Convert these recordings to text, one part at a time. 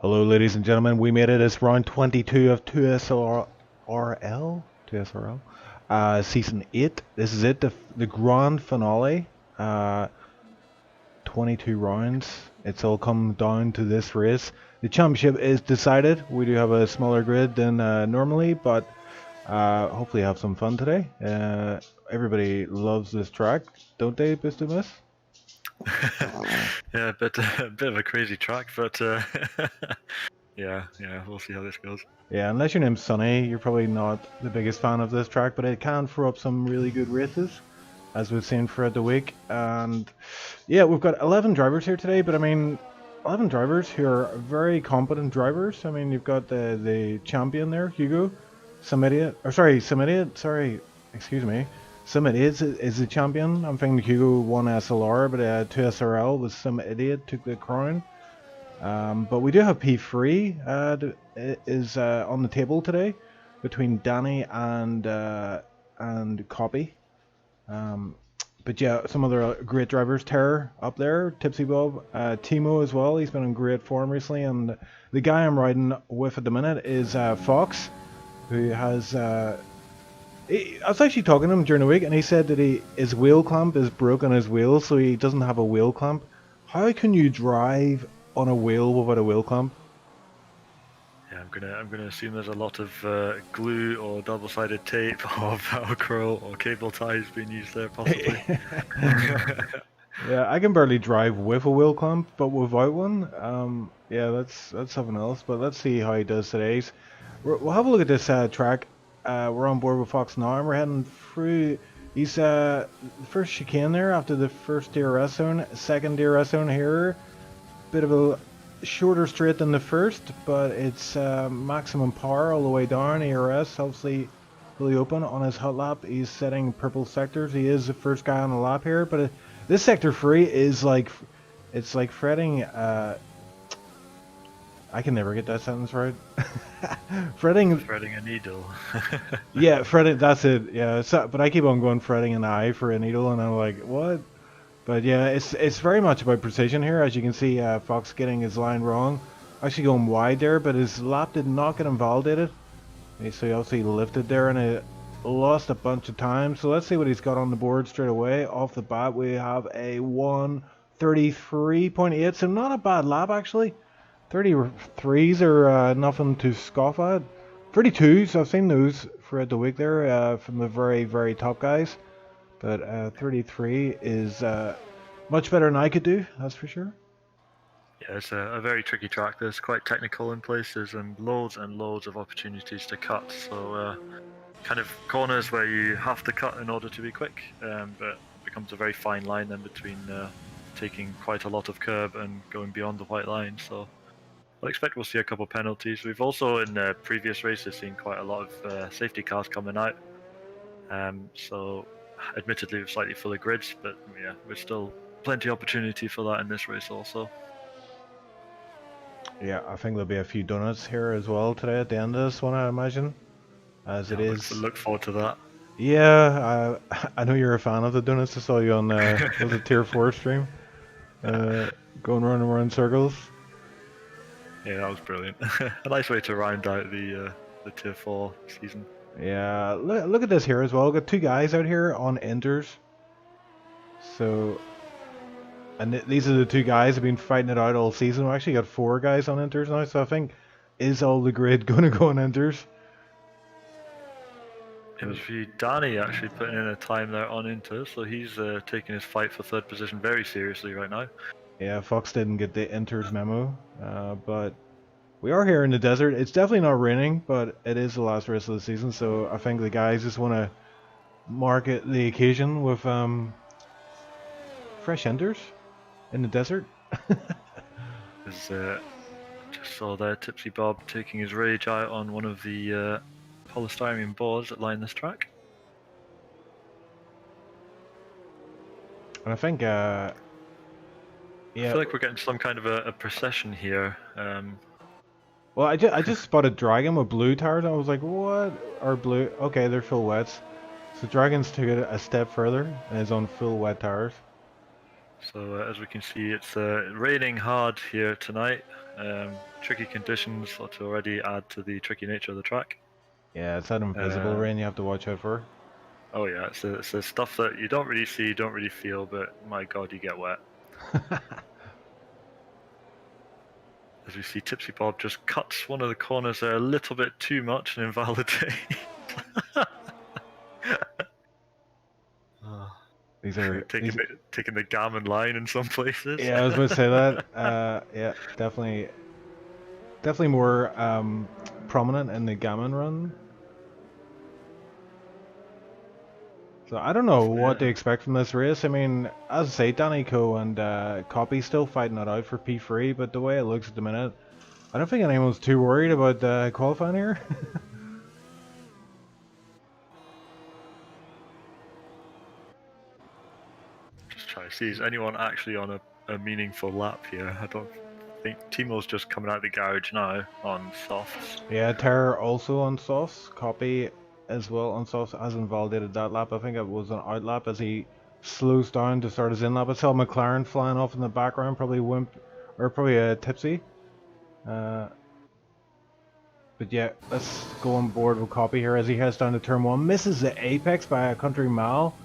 Hello, ladies and gentlemen. We made it. It's round 22 of 2SRL, 2SRL, season 8. This is it, the grand finale. 22 rounds. It's all come down to this race. The championship is decided. We do have a smaller grid than normally, but hopefully have some fun today. Everybody loves this track, don't they, Bistumus? Yeah, a bit of a crazy track, but yeah, we'll see how this goes. Yeah, unless your name's Sonny, you're probably not the biggest fan of this track, but it can throw up some really good races, as we've seen throughout the week. And yeah, we've got 11 drivers here today, but I mean, 11 drivers who are very competent drivers. I mean, you've got the champion there, Hugo, some idiot, or sorry, excuse me. Some idiot is the champion. I'm thinking Hugo won SLR, but 2SRL was some idiot took the crown. But we do have P3 is on the table today between Danny and Copy. But yeah, some other great drivers. Terror up there, Tipsy Bob, Timo as well. He's been in great form recently, and the guy I'm riding with at the minute is Fox, who has. I was actually talking to him during the week, and he said that his wheel clamp is broken on his wheel, so he doesn't have a wheel clamp. How can you drive on a wheel without a wheel clamp? Yeah, I'm gonna assume there's a lot of glue or double-sided tape or Velcro or cable ties being used there, possibly. Yeah, I can barely drive with a wheel clamp, but without one, yeah, that's something else. But let's see how he does today. We'll have a look at this track. We're on board with Fox now, and we're heading through. He's the first chicane there after the first DRS zone, second DRS zone here. Bit of a shorter straight than the first, but it's maximum power all the way down. ERS obviously fully open on his hot lap. He's setting purple sectors. He is the first guy on the lap here, but this sector 3 is like, it's like fretting. I can never get that sentence right. Fretting a needle. Yeah, fretting. That's it. Yeah, but I keep on going fretting an eye for a needle, and I'm like, what? But yeah, it's very much about precision here. As you can see, Fox getting his line wrong. Actually going wide there, but his lap did not get invalidated. So he obviously lifted there and it lost a bunch of time. So let's see what he's got on the board straight away. Off the bat, we have a 1:33.8. So not a bad lap, actually. 33s are nothing to scoff at. 32s, I've seen those throughout the week there from the very, very top guys. But 33 is much better than I could do, that's for sure. Yeah, it's a very tricky track. There's quite technical in places and loads of opportunities to cut. So kind of corners where you have to cut in order to be quick, but it becomes a very fine line then between taking quite a lot of curb and going beyond the white line. So I expect we'll see a couple penalties. We've also in previous races seen quite a lot of safety cars coming out. So admittedly with slightly fuller grids, but yeah, there's still plenty of opportunity for that in this race also. Yeah, I think there'll be a few donuts here as well today at the end of this one, I imagine. As it is. Look forward to that. Yeah, I know you're a fan of the donuts. I saw you on was it Tier 4 stream? Going round and round circles. Yeah, that was brilliant. A nice way to round out the Tier 4 season. Yeah, look at this here as well. We've got two guys out here on enters. So, and these are the two guys who've been fighting it out all season. We actually got 4 guys on enters now, so I think, is all the grid going to go on enters? It was Danny actually putting in a time there on Inter, so he's taking his fight for third position very seriously right now. Yeah, Fox didn't get the enters memo, but we are here in the desert. It's definitely not raining, but it is the last race of the season, so I think the guys just want to mark the occasion with fresh enters in the desert. Just saw there Tipsy Bob taking his rage out on one of the polystyrene boards that line this track. And I think, yeah. I feel like we're getting some kind of a procession here. Well, I just spotted Dragon with blue tires, and I was like, what? Or blue? Okay, they're full wets. So Dragon's took it a step further and is on full wet tires. So as we can see, it's raining hard here tonight. Tricky conditions to already add to the tricky nature of the track. Yeah, it's that invisible rain you have to watch out for. Oh yeah, it's the stuff that you don't really see, don't really feel, but my god, you get wet. As we see, Tipsy Bob just cuts one of the corners there a little bit too much and invalidates. These are taking the gammon line in some places. Yeah, I was about to say that. Yeah, definitely more prominent in the gammon run. So I don't know what to expect from this race. I mean, as I say, Danny Coe and Copy still fighting it out for P3, but the way it looks at the minute, I don't think anyone's too worried about qualifying here. Just try to see, is anyone actually on a meaningful lap here? I don't think Timo's just coming out of the garage now on softs. Yeah, Terror also on softs. Copy as well on softs, has invalidated that lap. I think it was an out lap as he slows down to start his in lap. I saw McLaren flying off in the background, probably probably Tipsy. But yeah, let's go on board with Copy here as he heads down to turn 1. Misses the apex by a country mile.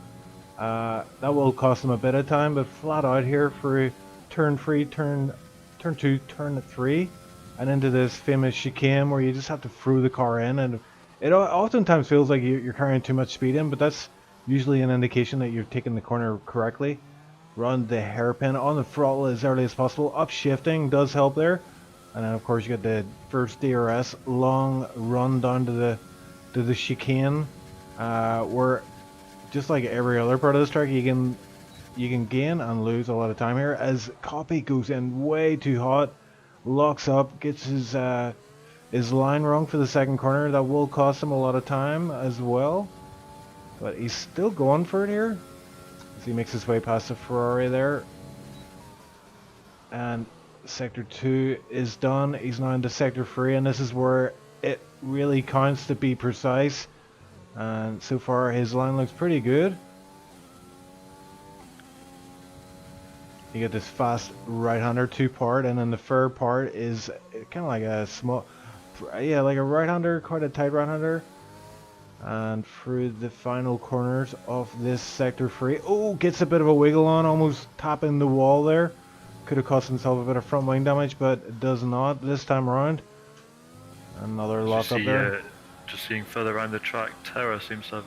That will cost him a bit of time, but flat out here for turn 3, turn 2, turn 3, and into this famous chicane where you just have to throw the car in, and it oftentimes feels like you're carrying too much speed in, but that's usually an indication that you're taking the corner correctly. Run the hairpin on the throttle as early as possible. Upshifting does help there. And then of course you get the first DRS long run down to the chicane, where just like every other part of this track, you can gain and lose a lot of time here as Copy goes in way too hot, locks up, gets his line wrong for the second corner. That will cost him a lot of time as well, but he's still going for it here as he makes his way past the Ferrari there. And Sector 2 is done. He's now into Sector 3, and this is where it really counts to be precise. And so far his line looks pretty good. You get this fast right-hander 2-part, and then the third part is kind of like a small, yeah, like a right-hander, quite a tight right-hander. And through the final corners of this Sector 3, oh, gets a bit of a wiggle on, almost tapping the wall there. Could have cost himself a bit of front wing damage, but it does not this time around. Another lock up there. Just seeing further around the track, Terra seems to have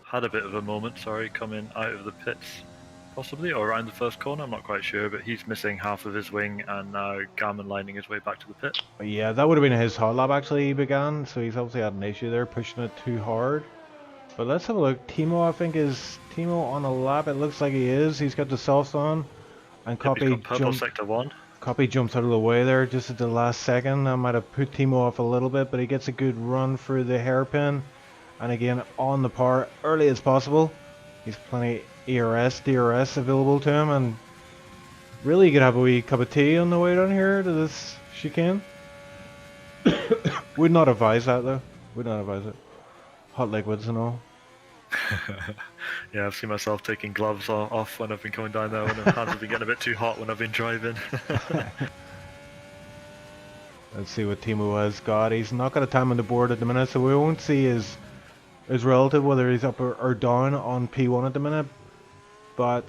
had a bit of a moment, coming out of the pits, possibly, or around the first corner, I'm not quite sure, but he's missing half of his wing and now gammon lining his way back to the pit. Yeah, that would have been his hot lap actually he began, so he's obviously had an issue there, pushing it too hard. But let's have a look. Timo, I think, is Timo on a lap? It looks like he is. He's got the softs on. And Copy Sector 1. Copy jumps out of the way there just at the last second. I might have put Timo off a little bit, but he gets a good run through the hairpin. And again, on the par early as possible. He's plenty ERS, DRS available to him, and really you could have a wee cup of tea on the way down here to this chicane. Would not advise that though. Would not advise it. Hot liquids and all. Yeah, I've seen myself taking gloves off when I've been coming down there when my hands have been getting a bit too hot when I've been driving. Let's see what Timo has got. He's not got a time on the board at the minute, so we won't see his relative, whether he's up or down on P1 at the minute. But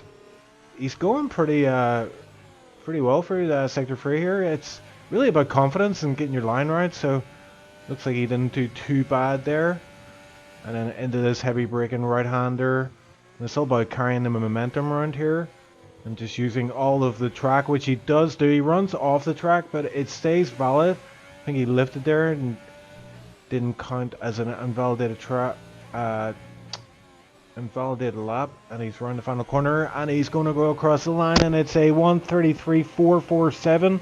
he's going pretty well through the Sector 3 here. It's really about confidence and getting your line right, so looks like he didn't do too bad there. And then into this heavy braking right-hander. And it's all about carrying the momentum around here and just using all of the track, which he does do. He runs off the track, but it stays valid. I think he lifted there and didn't count as an invalidated invalidated lap. And he's around the final corner, and he's going to go across the line, and it's a 1:33.447,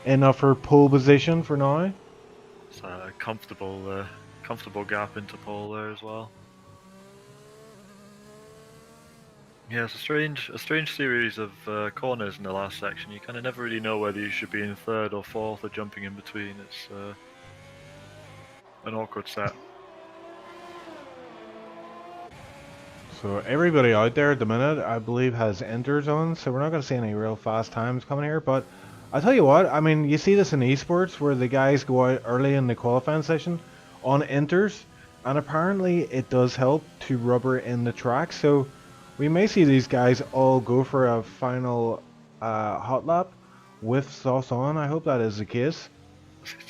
enough for pole position for now. It's a comfortable gap into pole there as well. Yeah, it's a strange series of corners in the last section. You kind of never really know whether you should be in third or fourth or jumping in between. It's an awkward set. So everybody out there at the minute, I believe, has inters on, so we're not going to see any real fast times coming here. But I tell you what, I mean, you see this in esports where the guys go out early in the qualifying session on inters, and apparently it does help to rubber in the track. So we may see these guys all go for a final hot lap with sauce on. I hope that is the case.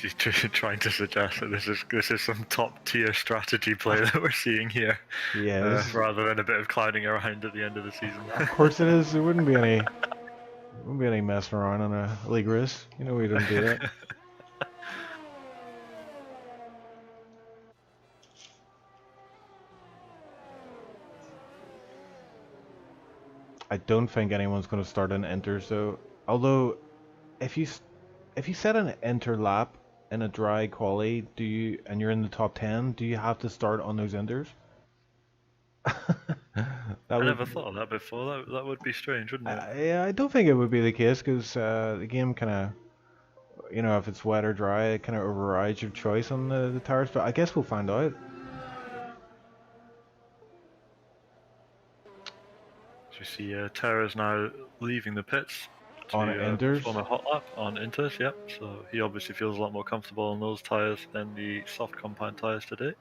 You're trying to suggest that this is some top tier strategy play that we're seeing here, Yeah, rather than a bit of clouding around at the end of the season. of course it is. There wouldn't be any messing around on a league race. You know we don't do that. I don't think anyone's going to start an enter. So, although if you set an enter lap in a dry quali, and you're in the top 10, do you have to start on those enters? I never thought of that before. That would be strange, wouldn't it? Yeah, I don't think it would be the case because the game kind of, you know, if it's wet or dry, it kind of overrides your choice on the tires. But I guess we'll find out. So we see Terra's now leaving the pits to On inters? perform a hot lap on inters. Yep. So he obviously feels a lot more comfortable on those tires than the soft compound tires today.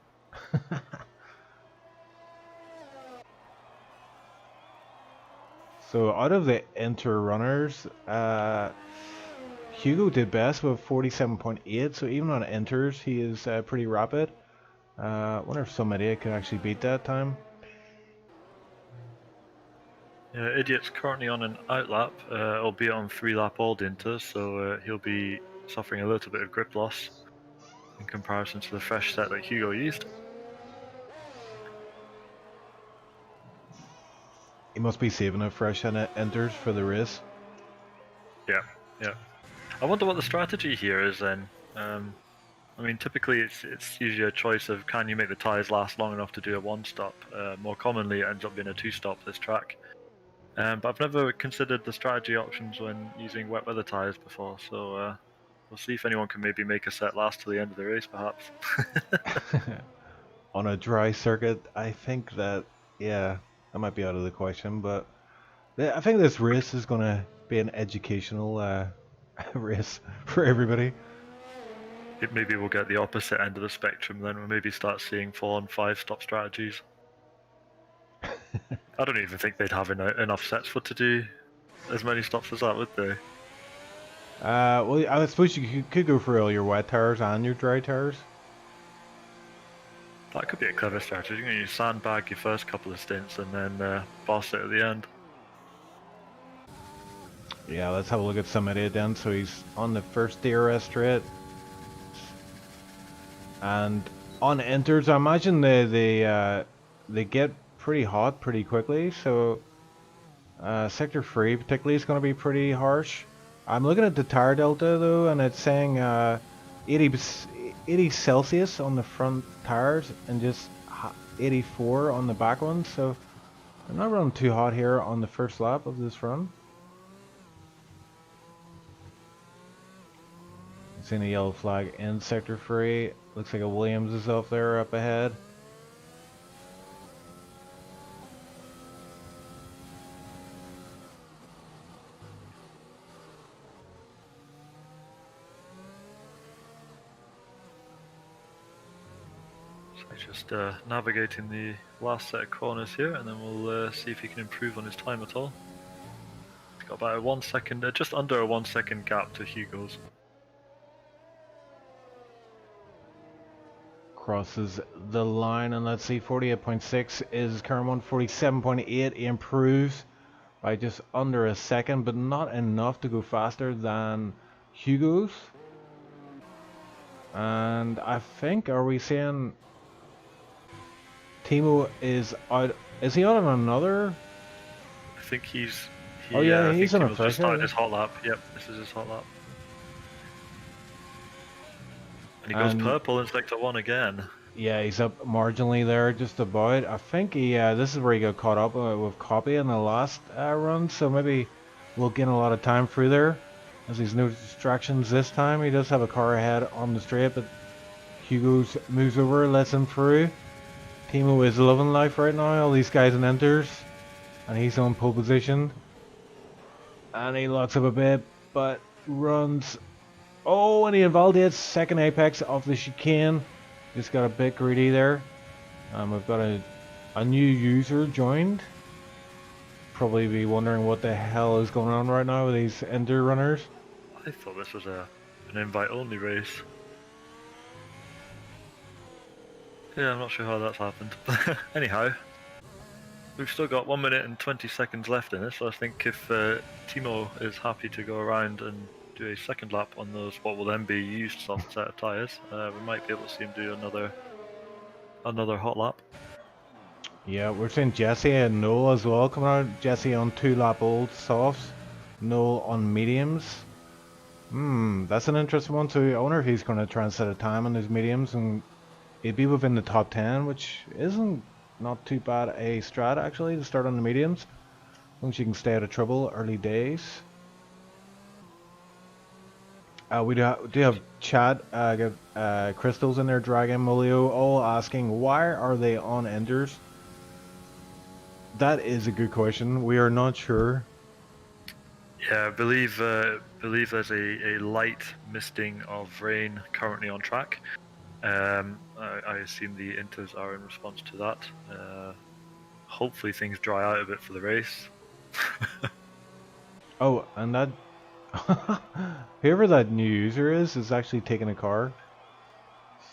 So out of the enter runners, Hugo did best with 47.8. So even on enters, he is pretty rapid. Wonder if some idiot can actually beat that time. Yeah, Idiot's currently on an outlap, albeit on 3-lap old inters, so he'll be suffering a little bit of grip loss in comparison to the fresh set that Hugo used. He must be saving it fresh and it enters for the race. Yeah, yeah. I wonder what the strategy here is then. I mean, typically it's usually a choice of can you make the tyres last long enough to do a one-stop. More commonly it ends up being a two-stop this track. But I've never considered the strategy options when using wet weather tyres before, so we'll see if anyone can maybe make a set last to the end of the race, perhaps. On a dry circuit, I think that, yeah, that might be out of the question, but I think this race is going to be an educational race for everybody. Maybe we'll get the opposite end of the spectrum then. We'll maybe start seeing 4- and 5-stop strategies. I don't even think they'd have enough sets to do as many stops as that, would they? Well, I suppose you could go for all your wet tires and your dry tires. That could be a clever strategy. You sandbag your first couple of stints and then boss it at the end. Yeah, let's have a look at some idiot then. So he's on the first DRS straight. And on enters, I imagine they get pretty hot pretty quickly. So sector 3 particularly is going to be pretty harsh. I'm looking at the tire delta though, and it's saying 80 Celsius on the front tires and just 84 on the back ones. So I'm not running too hot here on the first lap of this run. Seeing a yellow flag in sector 3. Looks like a Williams is off there up ahead. So just navigating the last set of corners here, and then we'll see if he can improve on his time at all. He's got about a 1 second, just under a 1 second gap to Hugo's. Crosses the line, and let's see, 48.6 is current one. 47.8 improves by just under a second, but not enough to go faster than Hugo's. And I think, are we saying Timo is out? Is he on another? I think he's. Oh yeah, he's on a first. first. Started his hot lap. Yep, this is his hot lap. And he goes purple in sector 1 again. Yeah, he's up marginally there, just about. I think he. This is where he got caught up with Copy in the last run, so maybe we'll gain a lot of time through there, as there's no distractions this time. He does have a car ahead on the straight, but Hugo moves over, lets him through. Timo is loving life right now, all these guys in enters, and he's on pole position. And he locks up a bit, but runs. Oh, and he invalidates second apex off the chicane. Just got a bit greedy there. We've got a new user joined. Probably be wondering what the hell is going on right now with these ender runners. I thought this was an invite-only race. Yeah, I'm not sure how that's happened. Anyhow, we've still got 1 minute and 20 seconds left in this, so I think if Timo is happy to go around and do a second lap on those, what will then be used soft set of tyres, we might be able to see him do another hot lap. Yeah, we're seeing Jesse and Noel as well coming out. Jesse on 2-lap old softs, Noel on mediums. That's an interesting one too. I wonder if he's going to try and set a time on his mediums, and he'd be within the top 10, which isn't not too bad a strat actually to start on the mediums. As long as you can stay out of trouble early days. We do have chat, Crystals in there, Dragon, Molio, all asking why are they on enders? That is a good question. We are not sure. Yeah, I believe there's a light misting of rain currently on track. I assume the inters are in response to that. Hopefully things dry out a bit for the race. Oh, and that whoever that new user is actually taking a car.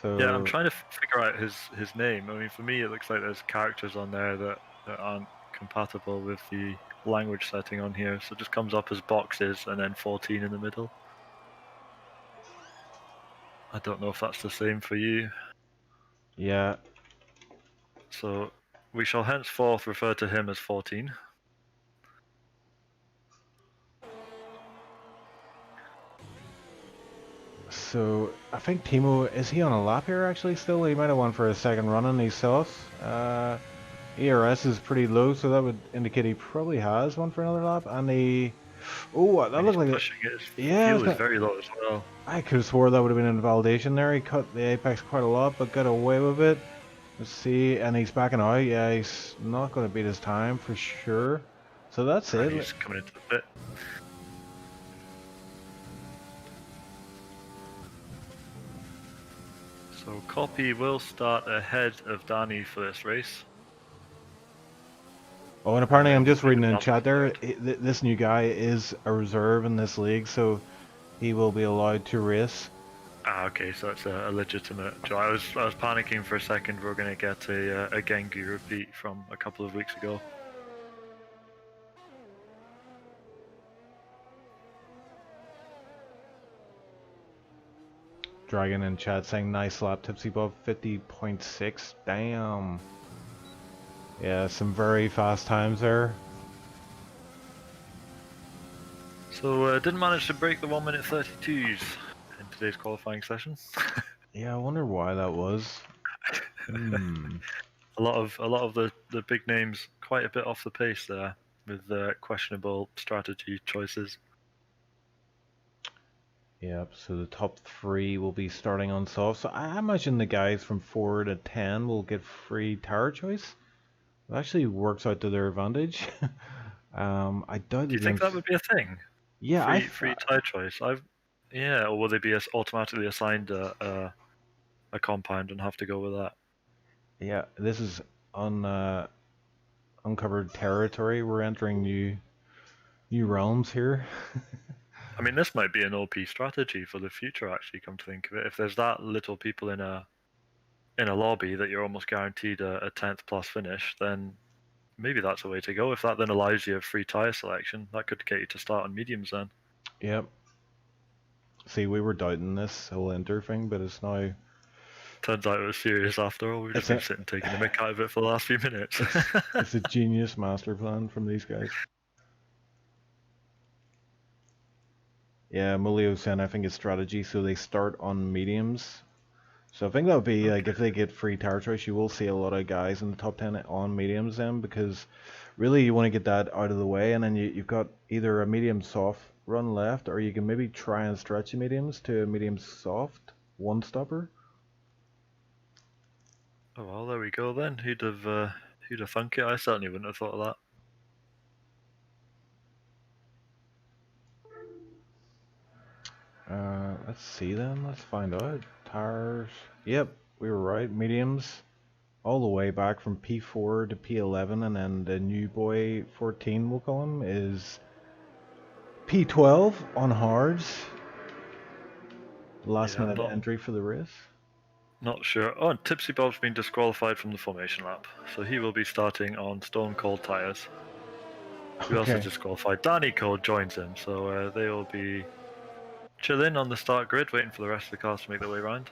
So yeah, I'm trying to figure out his name. I mean, for me, it looks like there's characters on there that aren't compatible with the language setting on here, so it just comes up as boxes and then 14 in the middle. I don't know if that's the same for you. yeah. So we shall henceforth refer to him as 14. So I think Timo, is he on a lap here actually still? He might have won for a second run on these softs. ERS is pretty low, so that would indicate he probably has one for another lap. And the that looked like pushing it. Yeah, fuel is very low as well. I could have swore that would have been an invalidation there. He cut the apex quite a lot, but got away with it. Let's see, and he's backing out. Yeah, he's not going to beat his time for sure. So that's it. He's coming into the pit. So Copy will start ahead of Danny for this race. Oh, and apparently I'm just reading in chat there, this new guy is a reserve in this league, so he will be allowed to race. Ah, okay, so it's a legitimate job. I was panicking for a second. We're going to get a Gengi repeat from a couple of weeks ago. Dragon in chat saying nice lap, Tipsy Bob 50.6. Damn. Yeah, some very fast times there. So didn't manage to break the 1 minute 32s in today's qualifying session. Yeah, I wonder why that was. A lot of the big names quite a bit off the pace there with questionable strategy choices. Yep, so the top 3 will be starting on soft. So I imagine the guys from 4 to 10 will get free tower choice. It actually works out to their advantage. I doubt. Do you think that would be a thing? Yeah, free tire choice. Yeah, or will they be automatically assigned a compound and have to go with that? Yeah, this is uncovered territory. We're entering new realms here. I mean, this might be an OP strategy for the future. Actually, come to think of it, if there's that little people in a lobby that you're almost guaranteed a 10th plus finish, then maybe that's a way to go. If that then allows you a free tire selection, that could get you to start on mediums then. Yep. See, we were doubting this whole enter thing, but it's now. Turns out it was serious after all. We've just been sitting taking the mick out of it for the last few minutes. It's a genius master plan from these guys. Yeah, Mulio saying I think it's strategy, so they start on mediums. So I think that would be like if they get free tower choice, you will see a lot of guys in the top 10 on mediums then, because really you want to get that out of the way, and then you've got either a medium soft run left, or you can maybe try and stretch the mediums to a medium soft one stopper. Oh well, there we go then. Who'd have thunk it? I certainly wouldn't have thought of that. Let's see then. Let's find out. Tires. Yep, we were right. Mediums. All the way back from P4 to P11, and then the new boy 14, we'll call him, is P12 on hards. Last minute entry for the race. Not sure. Oh, and Tipsy Bob's been disqualified from the formation lap, so he will be starting on stone cold tyres. Who else is disqualified? Danny Code joins him, so they will be chilling on the start grid, waiting for the rest of the cars to make their way around.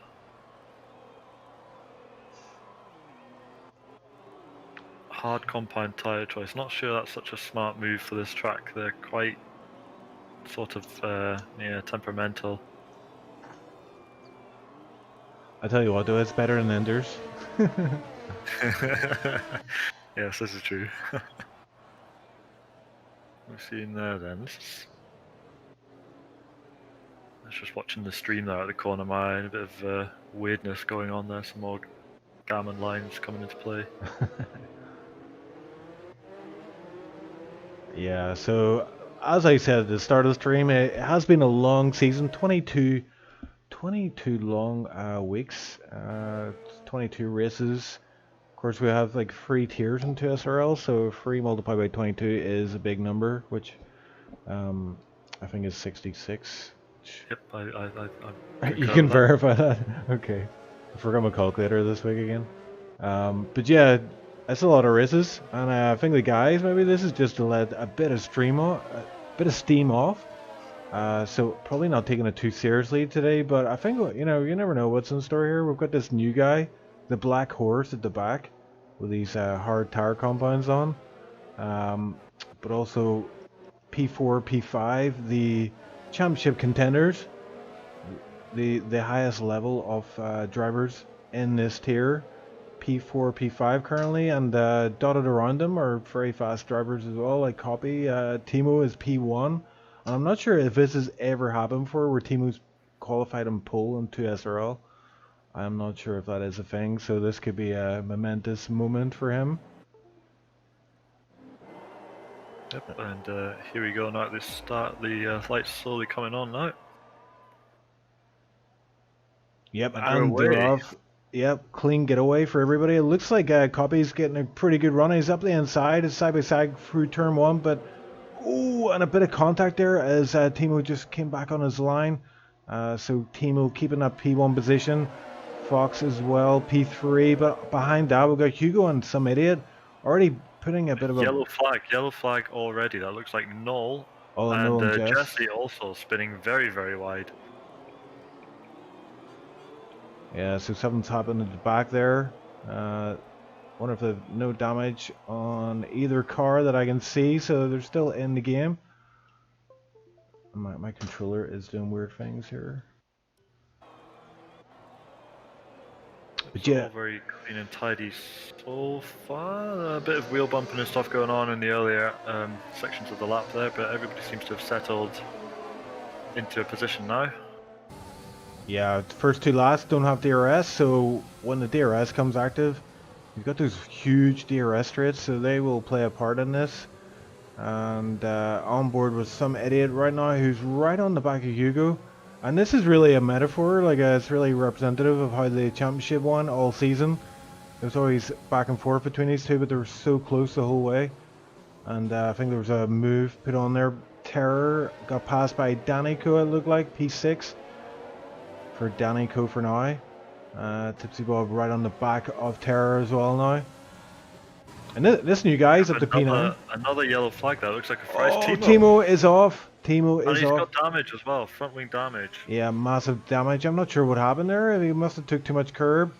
Hard compound tyre choice. Not sure that's such a smart move for this track. They're quite sort of temperamental. I tell you what, though, it's better than Enders. Yes, this is true. We're seeing there then. Let's just watching the stream there at the corner of my eye. A bit of weirdness going on there. Some more gammon lines coming into play. Yeah, so as I said at the start of the stream, it has been a long season, 22 long weeks, 22 races. Of course, we have like 3 tiers in 2SRL, so 3 multiplied by 22 is a big number, which I think is 66. Yep, I you can verify that. Okay, I forgot my calculator this week again. But yeah, that's a lot of races, and I think the guys, maybe this is just to let a bit of steam off. So probably not taking it too seriously today, but I think, you never know what's in store here. We've got this new guy, the Black Horse at the back, with these hard tire compounds on, but also P4, P5, the championship contenders, the highest level of drivers in this tier. P4, P5 currently, and dotted around them are very fast drivers as well, like Copy. Timo is P1, and I'm not sure if this has ever happened before where Timo's qualified in pole in 2SRL. I'm not sure if that is a thing, so this could be a momentous moment for him. Yep, and here we go now at the start. The lights slowly coming on now. Yep, and they're off. Yep, clean getaway for everybody. It looks like Copy's getting a pretty good run. He's up the inside, it's side by side through turn 1, but and a bit of contact there as Timo just came back on his line. So Timo keeping that P1 position. Fox as well, P3, but behind that we've got Hugo and some idiot already putting a bit of a yellow flag already. That looks like Noel. And Jesse also spinning very, very wide. Yeah, so something's happened at the back there. Wonder if there's no damage on either car that I can see, so they're still in the game. My controller is doing weird things here. But yeah, all very clean and tidy so far. A bit of wheel bumping and stuff going on in the earlier sections of the lap there, but everybody seems to have settled into a position now. Yeah, the first 2 laps don't have DRS, so when the DRS comes active, you've got those huge DRS straights, so they will play a part in this. And on board with some idiot right now who's right on the back of Hugo. And this is really a metaphor, like it's really representative of how the championship won all season. There's always back and forth between these two, but they were so close the whole way. And I think there was a move put on there. Terror got passed by Danico, it looked like, P6. For Danico for now. Tipsy Bob right on the back of Terror as well now. And this new guy's up to P9. Another yellow flag there, looks like a fries. Timo is off. Timo is off. And he's got damage as well, front wing damage. Yeah, massive damage. I'm not sure what happened there. He must have took too much curb.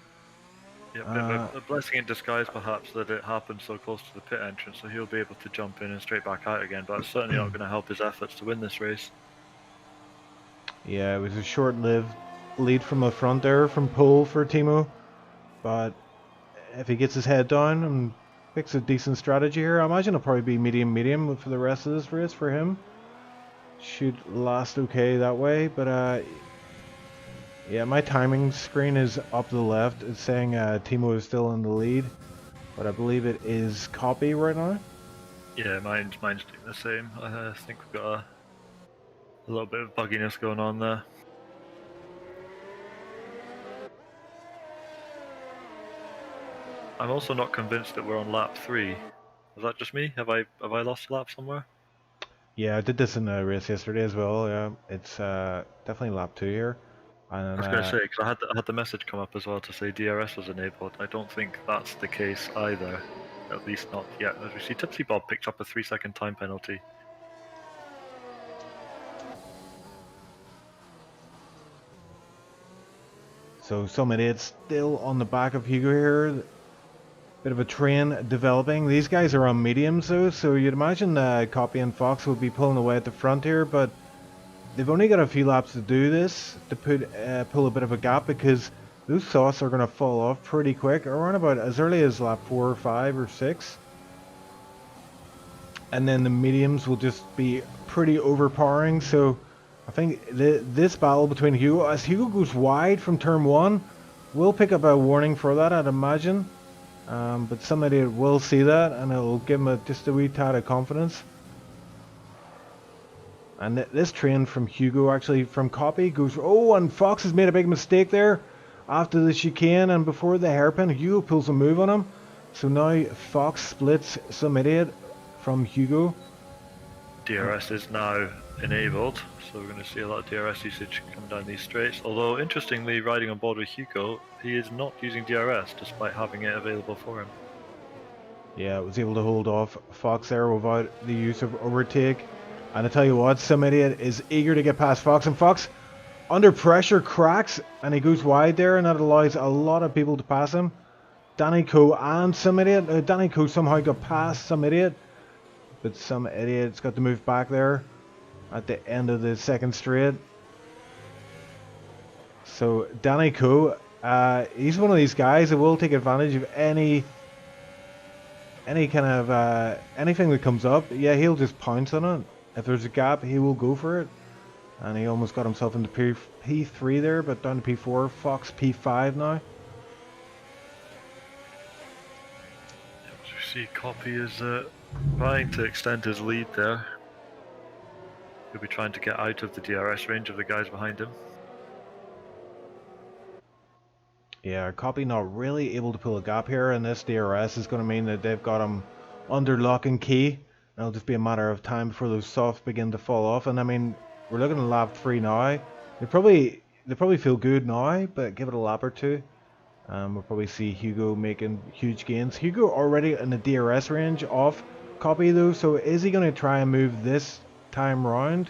Yeah, a blessing in disguise perhaps that it happened so close to the pit entrance, so he'll be able to jump in and straight back out again, but it's certainly not going to help his efforts to win this race. Yeah, it was a short-lived lead from the front there from pole for Timo, but if he gets his head down and picks a decent strategy here, I imagine it'll probably be medium for the rest of this race for him. Should last okay that way, but Yeah, my timing screen is up to the left. It's saying Timo is still in the lead, but I believe it is Copy right now. Yeah, mine's doing the same. I think we've got a little bit of bugginess going on there. I'm also not convinced that we're on lap 3. Is that just me? Have I lost a lap somewhere? Yeah, I did this in a race yesterday as well. Yeah, it's definitely lap 2 here. I And was going to say, because I had the message come up as well to say DRS was enabled. I don't think that's the case either. At least not yet. As we see, Tipsy Bob picked up a 3-second time penalty. so some idiots still on the back of Hugo here. Bit of a train developing. These guys are on mediums though, so you'd imagine Copy and Fox will be pulling away at the front here, but they've only got a few laps to do this to pull a bit of a gap, because those sauce are going to fall off pretty quick, around about as early as lap 4 or 5 or 6. And then the mediums will just be pretty overpowering, so I think this battle between Hugo, as Hugo goes wide from turn 1, will pick up a warning for that, I'd imagine. But somebody will see that, and it'll give him just a wee tad of confidence. And this train from Hugo, actually from Copy, goes... Oh, and Fox has made a big mistake there after the chicane and before the hairpin. Hugo pulls a move on him. So now Fox splits some idiot from Hugo. DRS is now enabled, so we're going to see a lot of DRS usage come down these straights. Although, interestingly, riding on board with Hugo, he is not using DRS despite having it available for him. Yeah, was able to hold off Fox there without the use of overtake. And I tell you what, some idiot is eager to get past Fox, and Fox, under pressure, cracks, and he goes wide there, and that allows a lot of people to pass him. Danny Coe and some idiot. Danny Coe somehow got past some idiot, but some idiot's got to move back there at the end of the second straight. So Danny Coe, he's one of these guys that will take advantage of any kind of anything that comes up. Yeah, he'll just pounce on it. If there's a gap, he will go for it. And he almost got himself into P3 there, but down to P4. Fox P5 now. As we see, Copy is trying to extend his lead there. He'll be trying to get out of the DRS range of the guys behind him. Yeah, Copy not really able to pull a gap here, and this DRS is going to mean that they've got him under lock and key. It'll just be a matter of time before those softs begin to fall off. And I mean, we're looking at lap 3 now. They probably feel good now, but give it a lap or two. We'll probably see Hugo making huge gains. Hugo already in the DRS range off Copy though, so is he going to try and move this time round?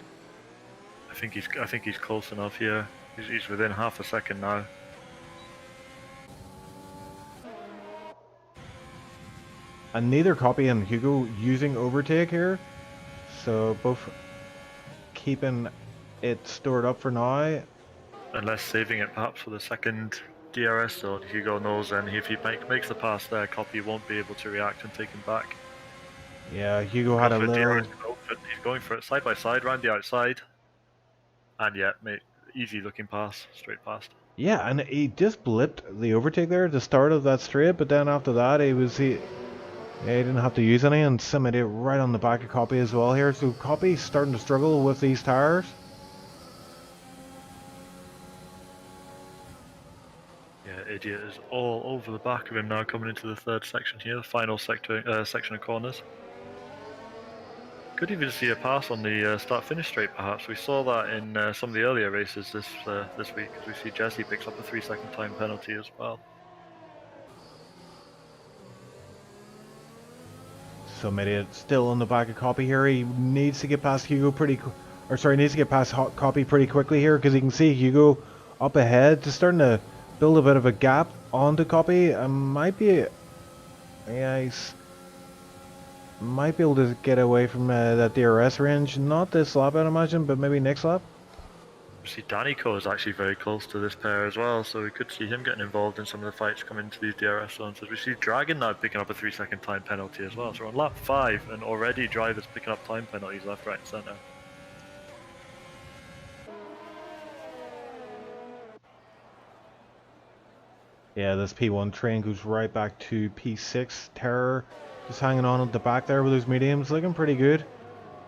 I think he's close enough here. He's within half a second now. And neither Copy and Hugo using overtake here, so both keeping it stored up for now. Unless saving it perhaps for the second DRS, so Hugo knows then if he makes the pass there, Copy won't be able to react and take him back. Yeah, Hugo had a little... He's going for it side by side, round the outside. And yeah, easy looking pass, straight past. Yeah, and he just blipped the overtake there at the start of that straight, but then after that he didn't have to use any, and somebody right on the back of Copy as well here. So Copy's starting to struggle with these tires. Yeah, Idiot is all over the back of him now, coming into the third section here, the final section of corners. Could even see a pass on the start-finish straight, perhaps. We saw that in some of the earlier races this week, as we see Jesse picks up a 3-second time penalty as well. Some idiot still on the back of Copy here. He needs to get past Hugo needs to get past Copy pretty quickly here, because he can see Hugo up ahead, just starting to build a bit of a gap onto Copy. Might be able to get away from that DRS range. Not this lap, I'd imagine, but maybe next lap. We see Danny Coe is actually very close to this pair as well, so we could see him getting involved in some of the fights coming into these DRS zones. As we see Dragon now picking up a 3-second time penalty as well. So we're on lap 5, and already drivers picking up time penalties left, right, and centre. Yeah, this P1 train goes right back to P6. Terror just hanging on at the back there with those mediums, looking pretty good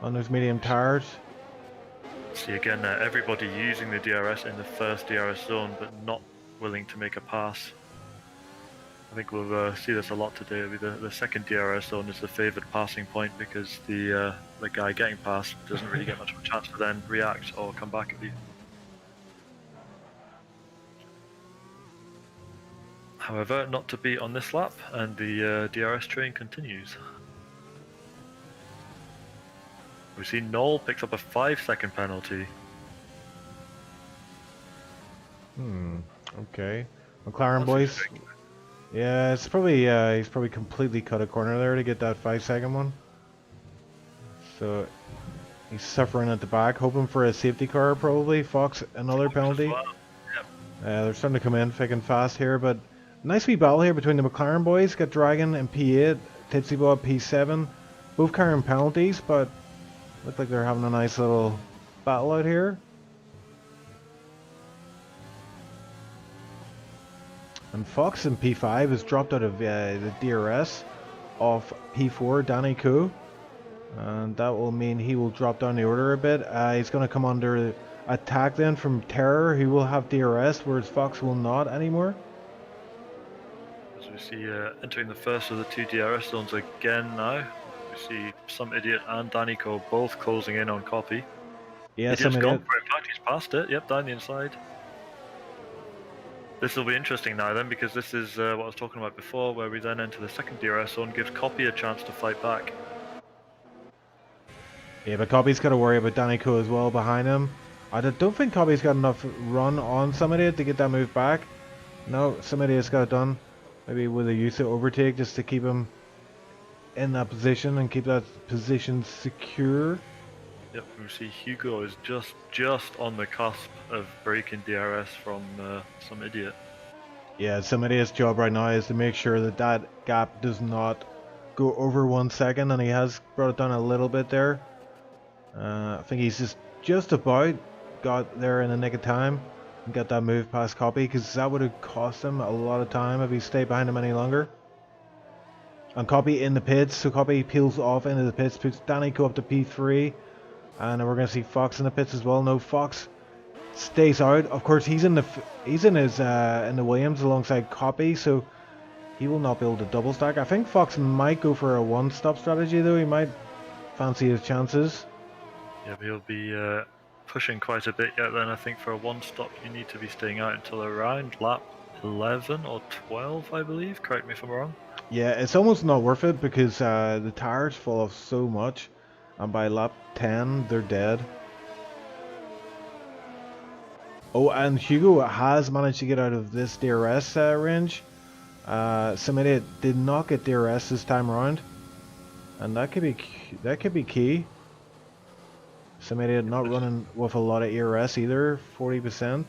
on those medium tires. See again, everybody using the DRS in the first DRS zone, but not willing to make a pass. I think we'll see this a lot today. The second DRS zone is the favoured passing point because the guy getting past doesn't really get much of a chance to then react or come back at you. However, not to be on this lap, and the DRS train continues. We see Noel picks up a 5-second penalty. Okay. McLaren boys. Yeah, it's probably he's probably completely cut a corner there to get that 5-second one. So he's suffering at the back, hoping for a safety car probably. Fox, another penalty. Well. Yep. They're starting to come in thick and fast here, but nice wee battle here between the McLaren boys. Got Dragon in P8, Tipsy Bob P7. Both carrying penalties, but look like they're having a nice little battle out here. And Fox in P5 has dropped out of the DRS off P4, Danny Koo. And that will mean he will drop down the order a bit. He's going to come under attack then from Terror, who will have DRS, whereas Fox will not anymore. As we see entering the first of the two DRS zones again now. We see Some Idiot and Danico both closing in on Copy. Yeah, Idiot's Some Idiot. gone for it. In fact, he's passed it. Yep, down the inside. This will be interesting now then, because this is what I was talking about before, where we then enter the second DRS zone, gives Copy a chance to fight back. Yeah, but Copy's got to worry about Danico as well behind him. I don't think Copy's got enough run on Some Idiot to get that move back. No, Some Idiot's got it done. Maybe with a use of overtake just to keep him in that position and keep that position secure. Yep, we see Hugo is just on the cusp of breaking DRS from Some Idiot. Yeah, Some Idiot's job right now is to make sure that that gap does not go over 1 second, and he has brought it down a little bit there. I think he's just about got there in the nick of time and got that move past Copy, because that would have cost him a lot of time if he stayed behind him any longer. And Copy in the pits, so Copy peels off into the pits, puts Danico up to P3, and we're going to see Fox in the pits as well. No, Fox stays out. Of course, he's in the Williams alongside Copy, so he will not be able to double stack. I think Fox might go for a one-stop strategy though. He might fancy his chances. Yeah, he'll be pushing quite a bit yet then. I think for a one-stop you need to be staying out until around lap 11 or 12, I believe. Correct me if I'm wrong. Yeah, it's almost not worth it because the tires fall off so much, and by lap 10 they're dead. Oh, and Hugo has managed to get out of this DRS range. Some Idiot did not get DRS this time around, and that could be key. Some Idiot not running with a lot of ERS either, 40%.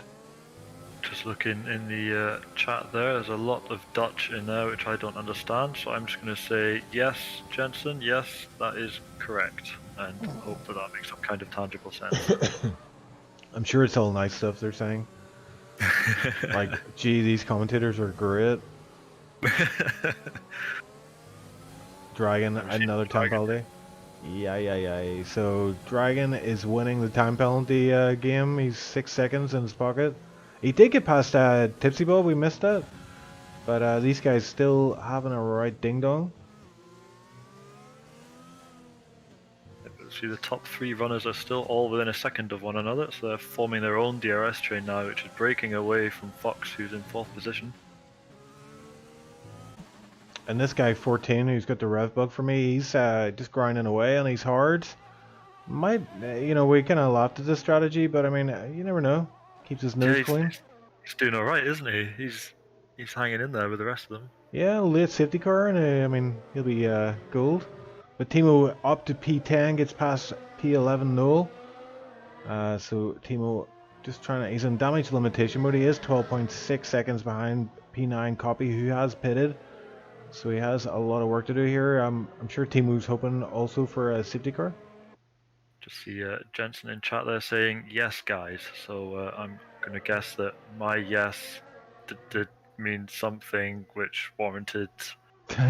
Just looking in the chat there's a lot of Dutch in there which I don't understand, so I'm just going to say yes, Jensen, yes, that is correct, and hope that that makes some kind of tangible sense. I'm sure it's all nice stuff they're saying. Like, gee, these commentators are great. Dragon, another time penalty. Yeah. So Dragon is winning the time penalty game. He's 6 seconds in his pocket. He did get past Tipsy Ball, we missed that. But these guys still having a right ding dong. See, the top three runners are still all within a second of one another, so they're forming their own DRS train now, which is breaking away from Fox, who's in 4th position. And this guy 14, who's got the rev bug for me, he's just grinding away, and he's hard. Might, we kind of laughed at this strategy, but I mean, you never know. Keeps his nose clean. He's doing all right, isn't he? He's hanging in there with the rest of them. Yeah, late safety car, and I mean, he'll be gold. But Timo up to P10, gets past P11 Noel. So Timo just trying to, he's in damage limitation mode. He is 12.6 seconds behind P9 Copy, who has pitted. So he has a lot of work to do here. I'm sure Timo's hoping also for a safety car. Just see Jensen in chat there saying yes, guys. So I'm going to guess that my yes, the means something which warranted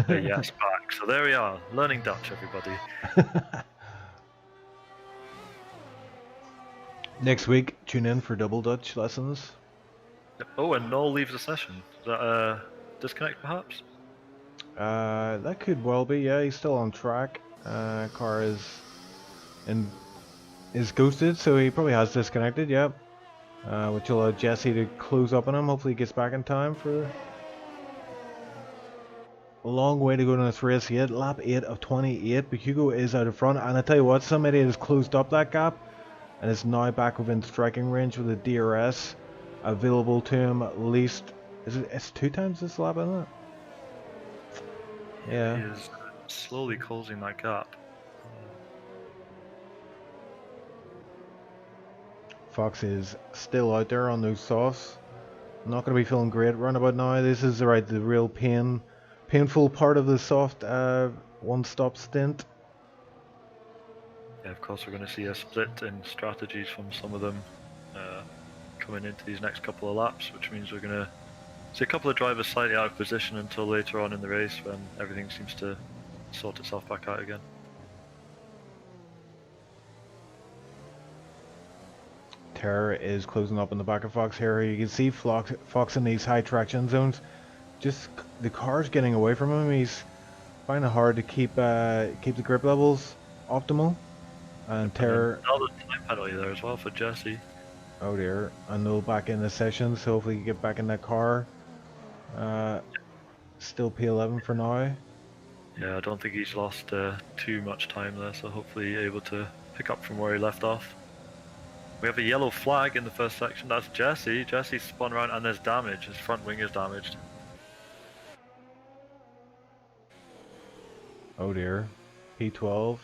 a yes back. So there we are, learning Dutch, everybody. Next week, tune in for double Dutch lessons. Oh, and Noel leaves the session. Is that a disconnect, perhaps? That could well be. Yeah, he's still on track. Car is ghosted, so he probably has disconnected. Yep. Which will allow Jesse to close up on him. Hopefully, he gets back in time for a long way to go in this race yet. Lap 8 of 28, but Hugo is out of front. And I tell you what, somebody has closed up that gap and is now back within striking range with the DRS available to him at least. It's 2 times this lap, isn't it? Yeah. He is slowly closing that gap. Fox is still out there on those softs. Not going to be feeling great roundabout now. This is the real painful part of the soft one-stop stint. Yeah, of course we're going to see a split in strategies from some of them coming into these next couple of laps, which means we're going to see a couple of drivers slightly out of position until later on in the race when everything seems to sort itself back out again. Terror is closing up in the back of Fox here. You can see Fox in these high traction zones. Just the car's getting away from him. He's finding it hard to keep the grip levels optimal. And Terror. Another time penalty there as well for Jesse. Oh dear. And they'll back in the session, so hopefully you get back in that car. Still P11 for now. Yeah, I don't think he's lost too much time there, so hopefully able to pick up from where he left off. We have a yellow flag in the first section. That's Jesse. Jesse's spun around and there's damage. His front wing is damaged. Oh dear. P12.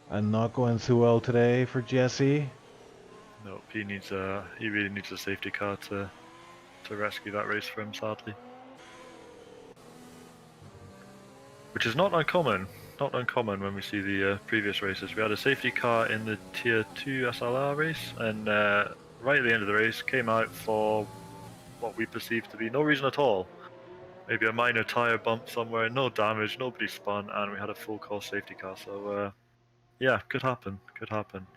And not going so well today for Jesse. Nope, he really needs a safety car to rescue that race for him, sadly. Which is not uncommon. Not uncommon when we see the previous races. We had a safety car in the Tier 2 SLR race, and right at the end of the race came out for what we perceived to be no reason at all. Maybe a minor tyre bump somewhere, no damage, nobody spun, and we had a full course safety car. So yeah, could happen. Could happen.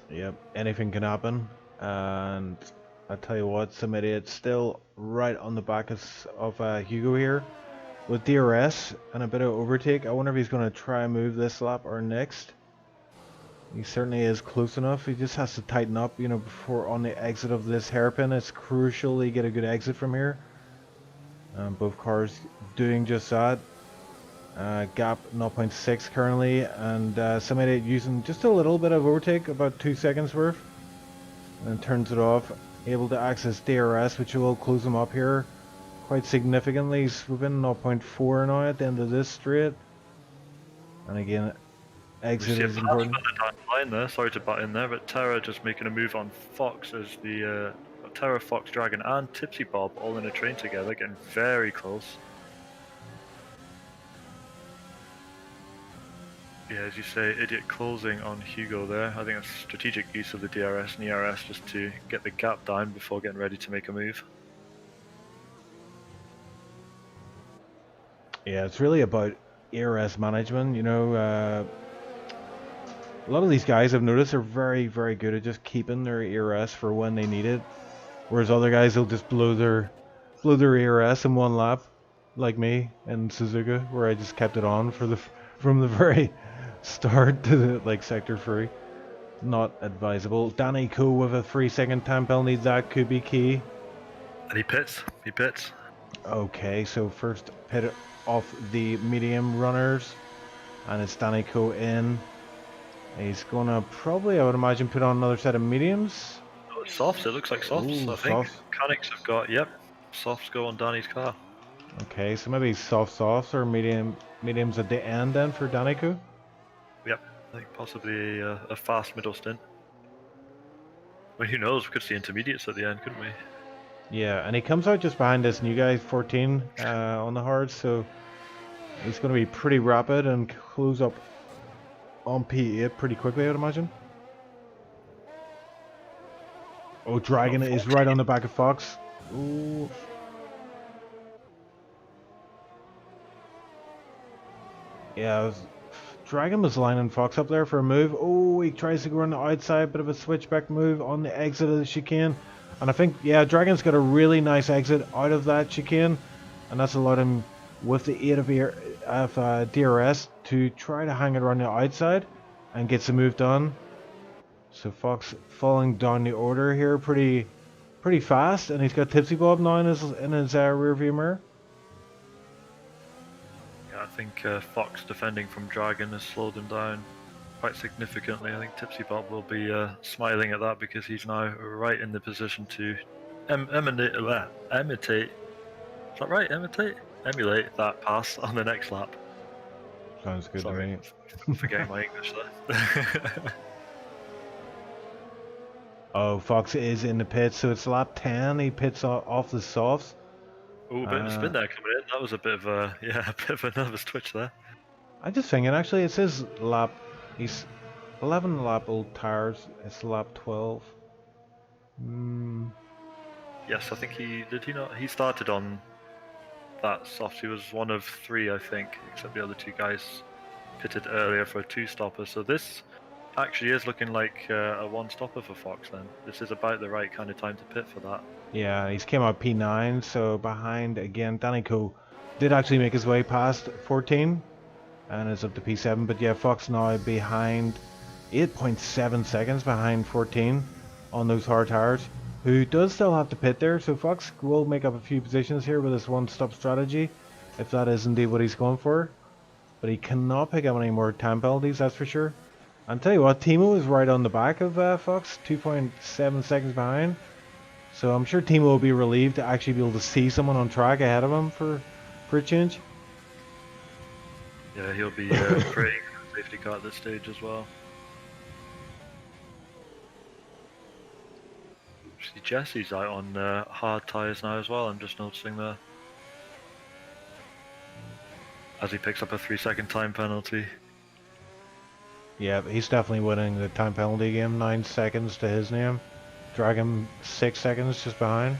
Yep, anything can happen. And I tell you what, some idiot still right on the back of Hugo here with DRS and a bit of overtake. I wonder if he's going to try and move this lap or next. He certainly is close enough. He just has to tighten up, you know, before on the exit of this hairpin. It's crucial to get a good exit from here. Both cars doing just that. Gap 0.6 currently, and somebody using just a little bit of overtake, about 2 seconds worth, and turns it off. Able to access DRS, which will close him up here quite significantly. He's within 0.4 now at the end of this straight. And again, exit is important. Line there. Sorry to butt in there, but Terra just making a move on Fox as the Terra, Fox, Dragon, and Tipsy Bob all in a train together, getting very close. Yeah, as you say, idiot closing on Hugo there. I think that's strategic use of the DRS and ERS just to get the gap down before getting ready to make a move. Yeah, it's really about ERS management, you know. A lot of these guys I've noticed are very, very good at just keeping their ERS for when they need it. Whereas other guys will just blow their ERS in one lap, like me and Suzuka, where I just kept it on from the very start to the sector 3. Not advisable. Danny Coe with a 3-second time penalty, that could be key. And he pits. Okay, so first pit off the medium runners, and it's Danny Coe in. He's gonna probably, I would imagine, put on another set of mediums. Oh, it's softs. It looks like softs. Ooh, I think softs. mechanics have got, yep, softs go on Danny's car. Okay, so maybe softs or mediums at the end then for Danny Coe. Yep, I think possibly a fast middle stint. Well, who knows? We could see intermediates at the end, couldn't we? Yeah, and he comes out just behind this new guy, 14 on the hard, so he's going to be pretty rapid and close up on P8 pretty quickly, I would imagine. Oh, Dragon is right on the back of Fox. Ooh. Yeah, Dragon was lining Fox up there for a move. Oh, he tries to go on the outside, bit of a switchback move on the exit of the chicane. And I think, yeah, Dragon's got a really nice exit out of that chicane. And that's allowed him, with the aid of DRS, to try to hang it around the outside and get the move done. So Fox falling down the order here pretty fast. And he's got Tipsy Bob now in his rear view mirror. Yeah, I think Fox defending from Dragon has slowed him down quite significantly. I think Tipsy Bob will be smiling at that because he's now right in the position to imitate. Is that right? Emulate that pass on the next lap. Sounds good to Sorry, me. forgetting my English there. Oh, Fox is in the pits, so it's lap 10. He pits off the softs. Oh, a bit of a spin there coming in. That was a bit of a a bit of a nervous twitch there. I just thinking, actually, it says lap. He's 11 lap old tires. It's lap 12. Yes, I think he not. He started on that soft. He was one of 3, I think, except the other 2 guys pitted earlier for a 2-stopper. So this actually is looking like a 1-stopper for Fox. Then this is about the right kind of time to pit for that. Yeah, he's came out P9, so behind again. Danny Coe did actually make his way past 14 and is up to P7. But yeah, Fox now behind 8.7 seconds behind 14 on those hard tires. Who does still have to pit there, so Fox will make up a few positions here with his 1-stop strategy, if that is indeed what he's going for. But he cannot pick up any more time penalties, that's for sure. And tell you what, Timo is right on the back of Fox, 2.7 seconds behind. So I'm sure Timo will be relieved to actually be able to see someone on track ahead of him for a change. Yeah, he'll be praying for safety car at this stage as well. See, Jesse's out on hard tyres now as well, I'm just noticing there. As he picks up a 3-second time penalty. Yeah, he's definitely winning the time penalty game, 9 seconds to his name. Dragon 6 seconds just behind.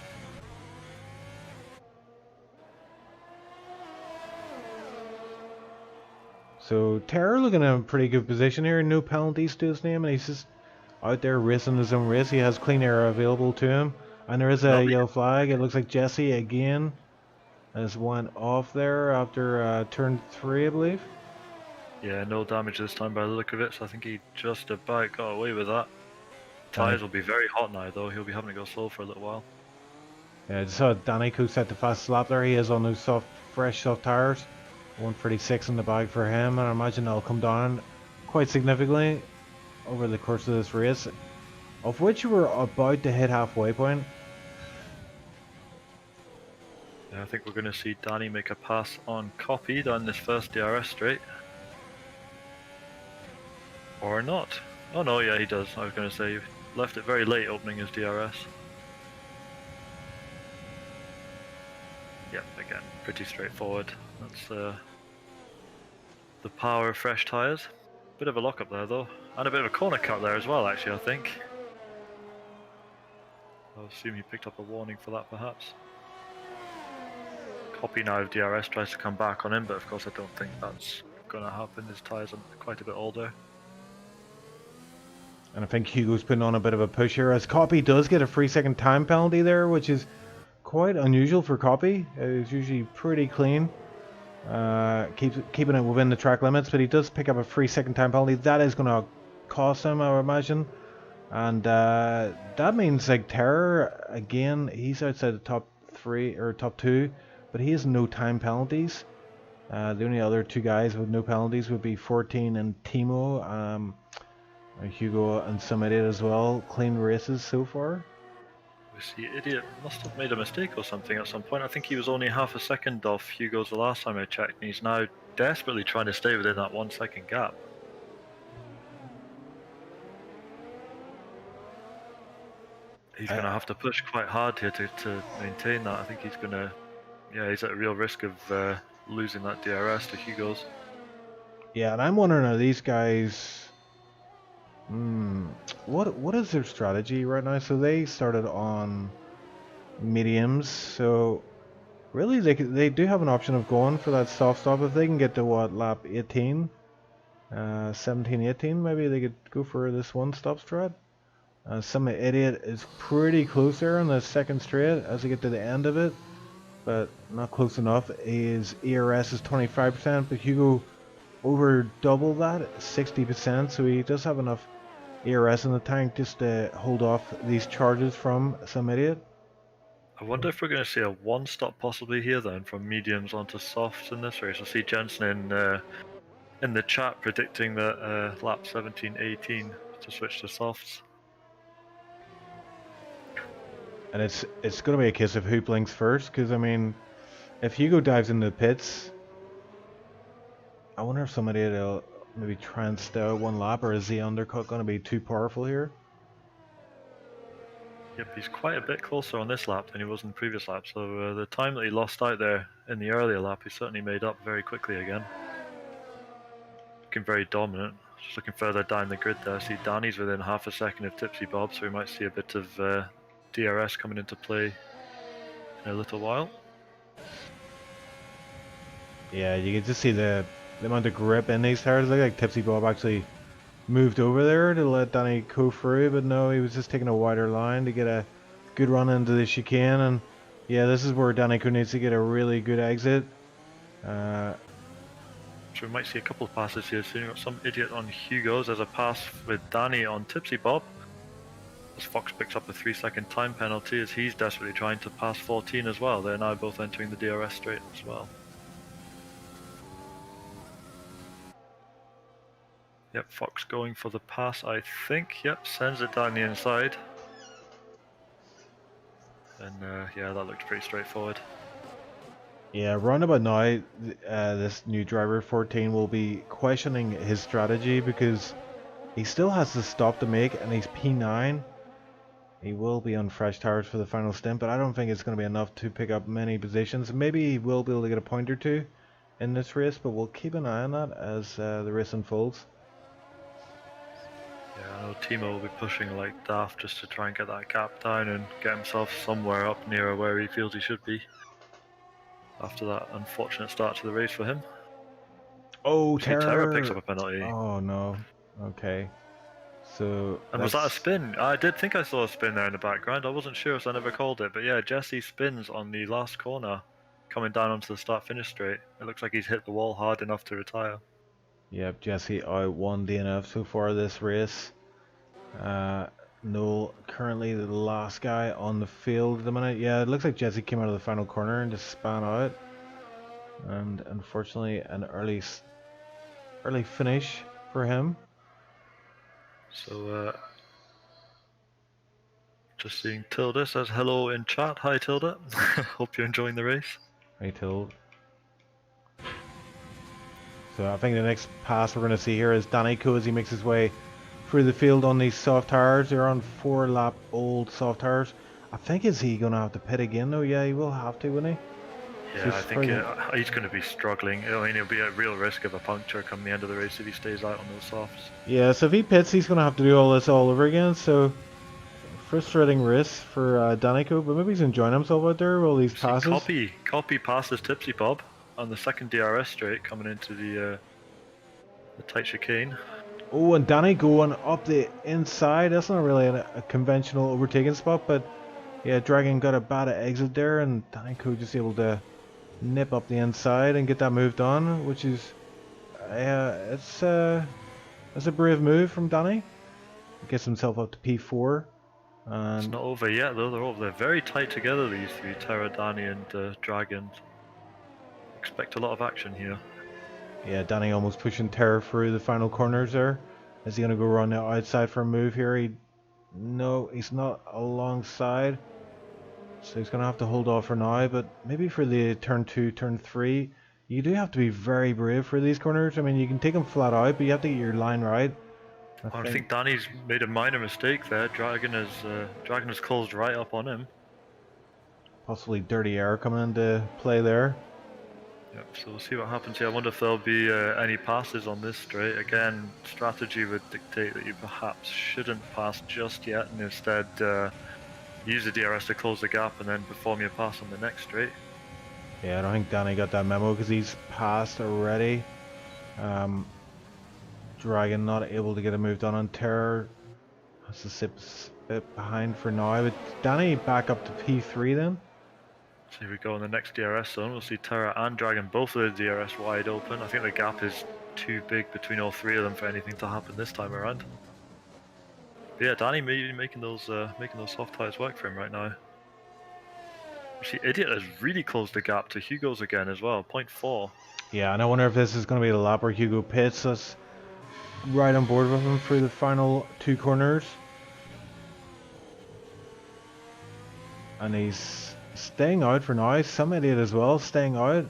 So Terror looking in a pretty good position here, no penalties to his name, and he's just out there racing his own race. He has clean air available to him, and there is a yellow flag. It looks like Jesse again has went off there after turn 3, I believe. Yeah, no damage this time by the look of it, so I think he just about got away with that. Tyres will be very hot now though, he'll be having to go slow for a little while. Yeah, I just saw Danny Coe set the fastest lap there. He is on those fresh soft tires. 136 in the bag for him, and I imagine that'll come down quite significantly over the course of this race, of which we're about to hit halfway point. Yeah, I think we're going to see Danny make a pass on Copy down this first DRS straight. Or not. Oh no, yeah he does. I was going to say, he left it very late opening his DRS. Yep, again, pretty straightforward. That's the power of fresh tyres. Bit of a lock-up there though, and a bit of a corner cut there as well actually, I think. I assume he picked up a warning for that perhaps. Copy now of DRS tries to come back on him, but of course I don't think that's going to happen. His tyres are quite a bit older. And I think Hugo's putting on a bit of a push here, as Copy does get a 3-second time penalty there, which is quite unusual for Copy. It's usually pretty clean. Keeping it within the track limits, but he does pick up a 3-second time penalty. That is going to cost him, I would imagine. And that means like Terror, again, he's outside the top 3 or top 2, but he has no time penalties. The only other 2 guys with no penalties would be 14 and Timo. Hugo and some idiot as well. Clean races so far. The idiot must have made a mistake or something at some point. I think he was only half a second off Hugo's the last time I checked, and he's now desperately trying to stay within that 1-second gap. He's going to have to push quite hard here to maintain that. I think he's going to... Yeah, he's at a real risk of losing that DRS to Hugo's. Yeah, and I'm wondering, are these guys... What is their strategy right now? So they started on mediums, so Really, they do have an option of going for that soft stop if they can get to what, lap 18, 17, 18. Maybe they could go for this one stop strat. Some idiot is pretty close there on the second straight as they get to the end of it, but not close enough. His ERS is 25%, but Hugo over double that, 60%. So he does have enough ERS in the tank just to hold off these charges from some idiot. I wonder if we're going to see a one stop possibly here then, from mediums onto softs in this race. I see Jensen in the chat predicting that lap 17, 18 to switch to softs. And it's going to be a case of who blinks first, because I mean, if Hugo dives into the pits, I wonder if somebody will maybe try and stay out one lap, or is the undercut going to be too powerful here? Yep, he's quite a bit closer on this lap than he was in the previous lap, so the time that he lost out there in the earlier lap, he certainly made up very quickly again. Looking very dominant. Just looking further down the grid there, I see Danny's within half a second of Tipsy Bob, so we might see a bit of DRS coming into play in a little while. Yeah, you can just see the amount of grip in these tires. Look like Tipsy Bob actually moved over there to let Danny go through, but no, he was just taking a wider line to get a good run into the chicane. And yeah, this is where Danny needs to get a really good exit. So we might see a couple of passes here soon. We've got some idiot on Hugo's. There's a pass with Danny on Tipsy Bob. As Fox picks up a 3-second time penalty as he's desperately trying to pass 14 as well. They're now both entering the DRS straight as well. Yep, Fox going for the pass, I think. Yep, sends it down the inside. And yeah, that looked pretty straightforward. Yeah, round about now, this new driver 14 will be questioning his strategy because he still has the stop to make and he's P9. He will be on fresh tires for the final stint, but I don't think it's going to be enough to pick up many positions. Maybe he will be able to get a point or two in this race, but we'll keep an eye on that as the race unfolds. Yeah, I know Timo will be pushing like daft just to try and get that gap down and get himself somewhere up near where he feels he should be after that unfortunate start to the race for him. Oh, Terra picks up a penalty. Oh no. Okay. So and was that a spin? I did think I saw a spin there in the background. I wasn't sure, so I never called it. But yeah, Jesse spins on the last corner, coming down onto the start-finish straight. It looks like he's hit the wall hard enough to retire. Yep, Jesse out one DNF so far this race. Noel currently the last guy on the field at the minute. Yeah, it looks like Jesse came out of the final corner and just span out. And unfortunately, an early finish for him. So, just seeing Tilda says hello in chat. Hi Tilda. Hope you're enjoying the race. Hi Tilda. So I think the next pass we're going to see here is Danny Coe as he makes his way through the field on these soft tires. They're on 4-lap old soft tires. I think is he going to have to pit again though? Yeah, he will have to, won't he? Yeah, I think he's going to be struggling. I mean, he'll be at real risk of a puncture come the end of the race if he stays out on those softs. Yeah, so if he pits, he's going to have to do all this all over again. So frustrating race for Danico, but maybe he's enjoying himself out there with all these passes. Copy passes Tipsy Bob on the second DRS straight coming into the tight chicane. Oh, and Danny going up the inside. That's not really a conventional overtaking spot, but yeah, Dragon got a bad exit there, and Danico just able to nip up the inside and get that moved on, which is it's a brave move from Danny. Gets himself up to P4. It's not over yet though. They're very tight together, these three, Terra, Danny and Dragon. Expect a lot of action here. Yeah, Danny almost pushing Terra through the final corners there. Is he going to go around the outside for a move here? No, he's not alongside. So he's going to have to hold off for now, but maybe for the turn 2, turn 3, you do have to be very brave for these corners. I mean, you can take them flat out, but you have to get your line right. I think Danny's made a minor mistake there. Dragon has closed right up on him. Possibly dirty air coming into play there. Yep, so we'll see what happens here. I wonder if there'll be any passes on this straight. Again, strategy would dictate that you perhaps shouldn't pass just yet and instead use the DRS to close the gap and then perform your pass on the next straight. Yeah, I don't think Danny got that memo because he's passed already. Dragon not able to get a move done on Terror. Has to sit a bit behind for now. But Danny back up to P3 then. So here we go in the next DRS zone. We'll see Terra and Dragon, both of the DRS wide open. I think the gap is too big between all three of them for anything to happen this time around. But yeah, Danny making those soft tires work for him right now. See, Idiot has really closed the gap to Hugo's again as well, 0.4. Yeah, and I wonder if this is going to be the lap where Hugo pits us right on board with him through the final 2 corners. And he's staying out for now. Some Idiot as well, staying out.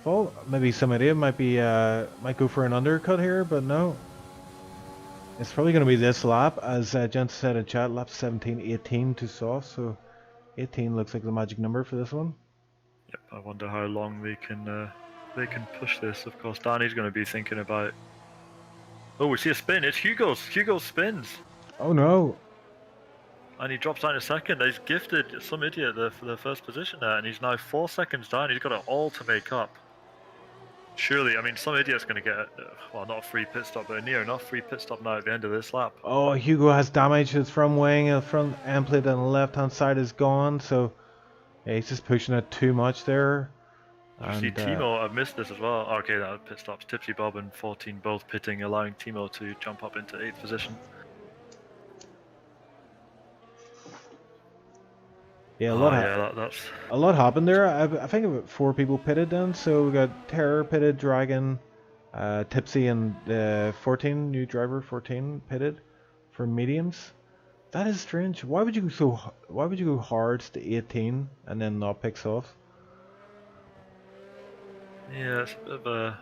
Well, maybe Some Idiot might go for an undercut here, but no. It's probably going to be this lap, as Jen said in chat, lap 17, 18 to soft, so 18 looks like the magic number for this one. Yep, I wonder how long they can push this. Of course, Danny's going to be thinking about... Oh, we see a spin. It's Hugo's. Hugo spins. Oh no. And he drops down a second. He's gifted Some Idiot for the first position there, and he's now 4 seconds down. He's got it all to make up. Surely, I mean, Some Idiot's going to get, well, not a free pit stop, but a near enough free pit stop now at the end of this lap. Oh, Hugo has damage. His front wing and front end plate on the left hand side is gone, so yeah, he's just pushing it too much there. You see Timo, I've missed this as well. Oh, okay, that pit stops. Tipsy Bob and 14 both pitting, allowing Timo to jump up into 8th position. Yeah, that's... a lot happened there. I think about 4 people pitted then. So we got Terror pitted, Dragon, Tipsy, and 14 new driver 14 pitted for mediums. That is strange. Why would you go hards to 18 and then not pick softs? Yeah, it's a bit of a...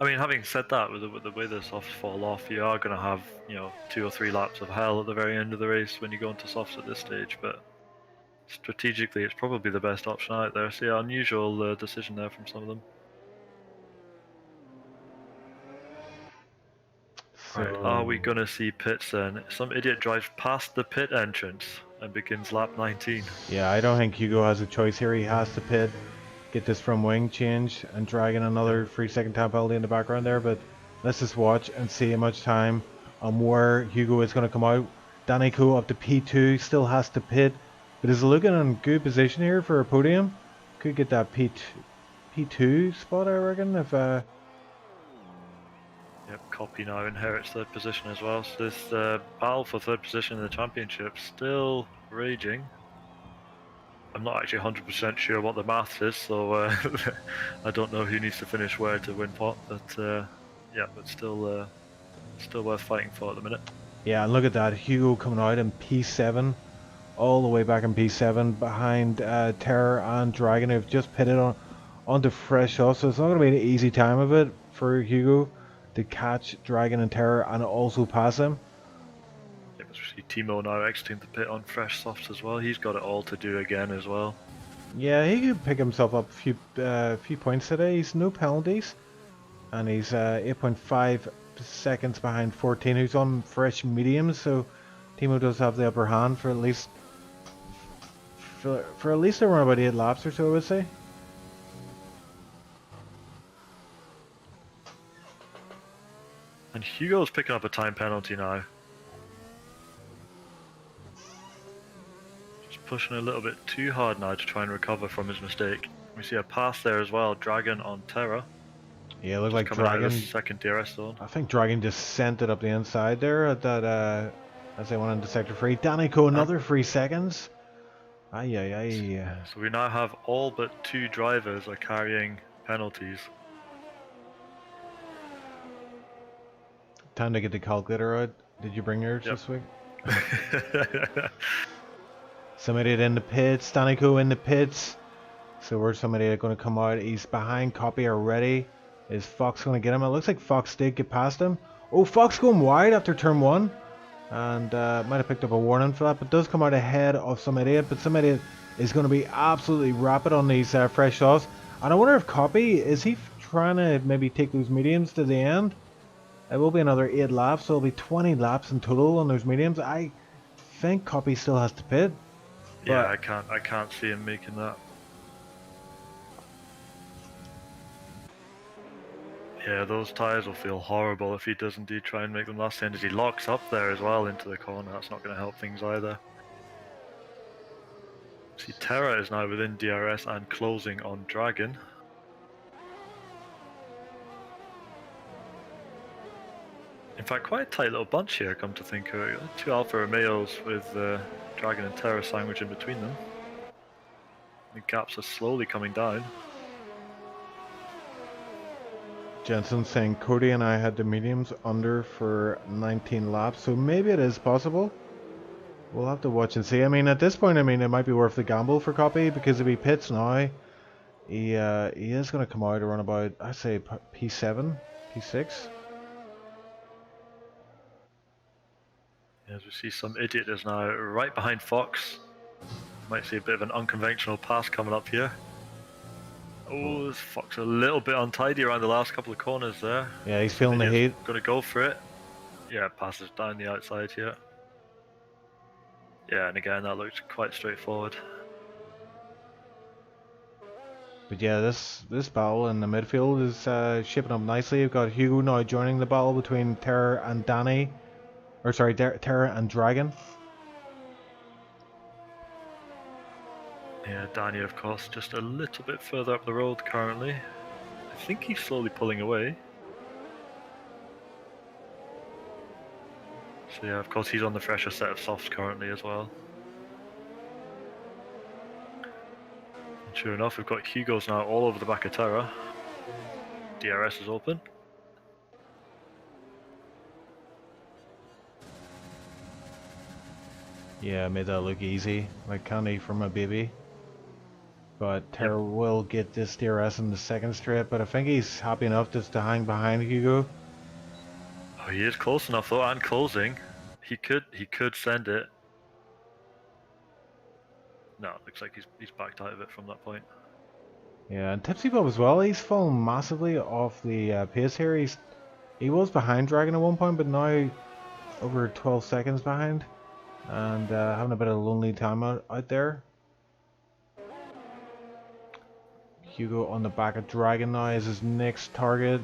I mean, having said that, with the way the softs fall off, you are going to have, 2 or 3 laps of hell at the very end of the race when you go into softs at this stage, but strategically it's probably the best option out there. So yeah, unusual decision there from some of them. Right, are we going to see pits then? Some Idiot drives past the pit entrance and begins lap 19. Yeah, I don't think Hugo has a choice here. He has to pit, get this from wing change, and drag in another 3-second time penalty in the background there, but let's just watch and see how much time on where Hugo is going to come out. Danny Co up to P2, still has to pit, but is looking in good position here for a podium. Could get that P2 spot, I reckon, if Yep, Copy now inherits 3rd position as well, so this battle for 3rd position in the championship still raging. I'm not actually 100% sure what the maths is, so I don't know who needs to finish where to win pot, but yeah, but still worth fighting for at the minute. Yeah, and look at that, Hugo coming out in P7, all the way back in P7 behind Terror and Dragon, who've just pitted onto fresh off, so it's not going to be an easy time of it for Hugo to catch Dragon and Terror and also pass him. Yeah, but see Timo now exiting the pit on fresh softs as well. He's got it all to do again as well. Yeah, he could pick himself up a few points today. He's no penalties, and he's 8.5 seconds behind 14, who's on fresh mediums. So Timo does have the upper hand for at least around about 8 laps or so, I would say. And Hugo's picking up a time penalty now. Just pushing a little bit too hard now to try and recover from his mistake. We see a pass there as well, Dragon on Terra. Yeah, it looked like coming Dragon. Out of the second DRS zone. I think Dragon just sent it up the inside there at that as they went into sector 3. Danny Co another 3 seconds. Aye. So we now have all but 2 drivers are carrying penalties. Time to get the calculator out. Did you bring yours this week? Somebody in the pits. Danny Co in the pits. So where's somebody going to come out? He's behind Copy already. Is Fox going to get him? It looks like Fox did get past him. Oh, Fox going wide after turn 1. And might have picked up a warning for that, but does come out ahead of Some Idiot. But Some Idiot is going to be absolutely rapid on these fresh shots. And I wonder if Copy, is he trying to maybe take those mediums to the end? It will be another 8 laps, so it'll be 20 laps in total on those mediums. I think Copy still has to pit. Yeah, I can't see him making that. Yeah, those tyres will feel horrible if he does indeed try and make them last end as he locks up there as well into the corner. That's not going to help things either. See, Terra is now within DRS and closing on Dragon. In fact, quite a tight little bunch here, come to think of it. Two Alfa Romeos with Dragon and Terra sandwiched in between them. The gaps are slowly coming down. Jensen saying Cody and I had the mediums under for 19 laps, so maybe it is possible. We'll have to watch and see. I mean, at this point, I mean, it might be worth the gamble for Copy, because if he pits now, he is going to come out around about, I say, P7, P6. As we see, some idiot is now right behind Fox. Might see a bit of an unconventional pass coming up here. Oh, this Fox a little bit untidy around the last couple of corners there. Yeah, he's feeling the heat. Going to go for it. Yeah, passes down the outside here. Yeah, and again, that looked quite straightforward. But yeah, this battle in the midfield is shaping up nicely. We've got Hugo now joining the battle between Terra and Danny. Or sorry, Terra and Dragon. Yeah, Danny, of course, just a little bit further up the road currently. I think he's slowly pulling away. So yeah, of course, he's on the fresher set of softs currently as well. And sure enough, we've got Hugo's now all over the back of Terra. DRS is open. Yeah, made that look easy, like candy from a baby. But Terra will get this DRS in the second straight, but I think he's happy enough just to hang behind Hugo. Oh, he is close enough though, and closing. He could send it. No, it looks like he's backed out of it from that point. Yeah, and Tipsy Bob as well. He's fallen massively off the pace here. He was behind Dragon at one point, but now over 12 seconds behind, and having a bit of a lonely time out there. Hugo on the back of Dragon now is his next target.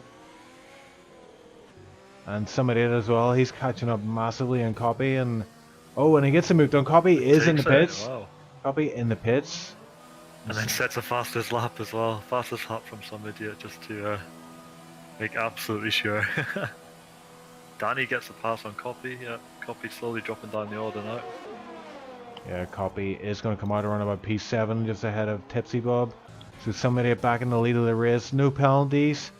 And somebody as well, he's catching up massively in Copy, and oh, and he gets a move done. Copy is in the pits. Wow. Copy in the pits. And then sets a fastest lap as well. Fastest lap from some idiot just to make absolutely sure. Danny gets a pass on Copy. Yeah, Copy slowly dropping down the order now. Yeah, Copy is going to come out around about P7, just ahead of Tipsy Bob. So somebody back in the lead of the race. No penalties.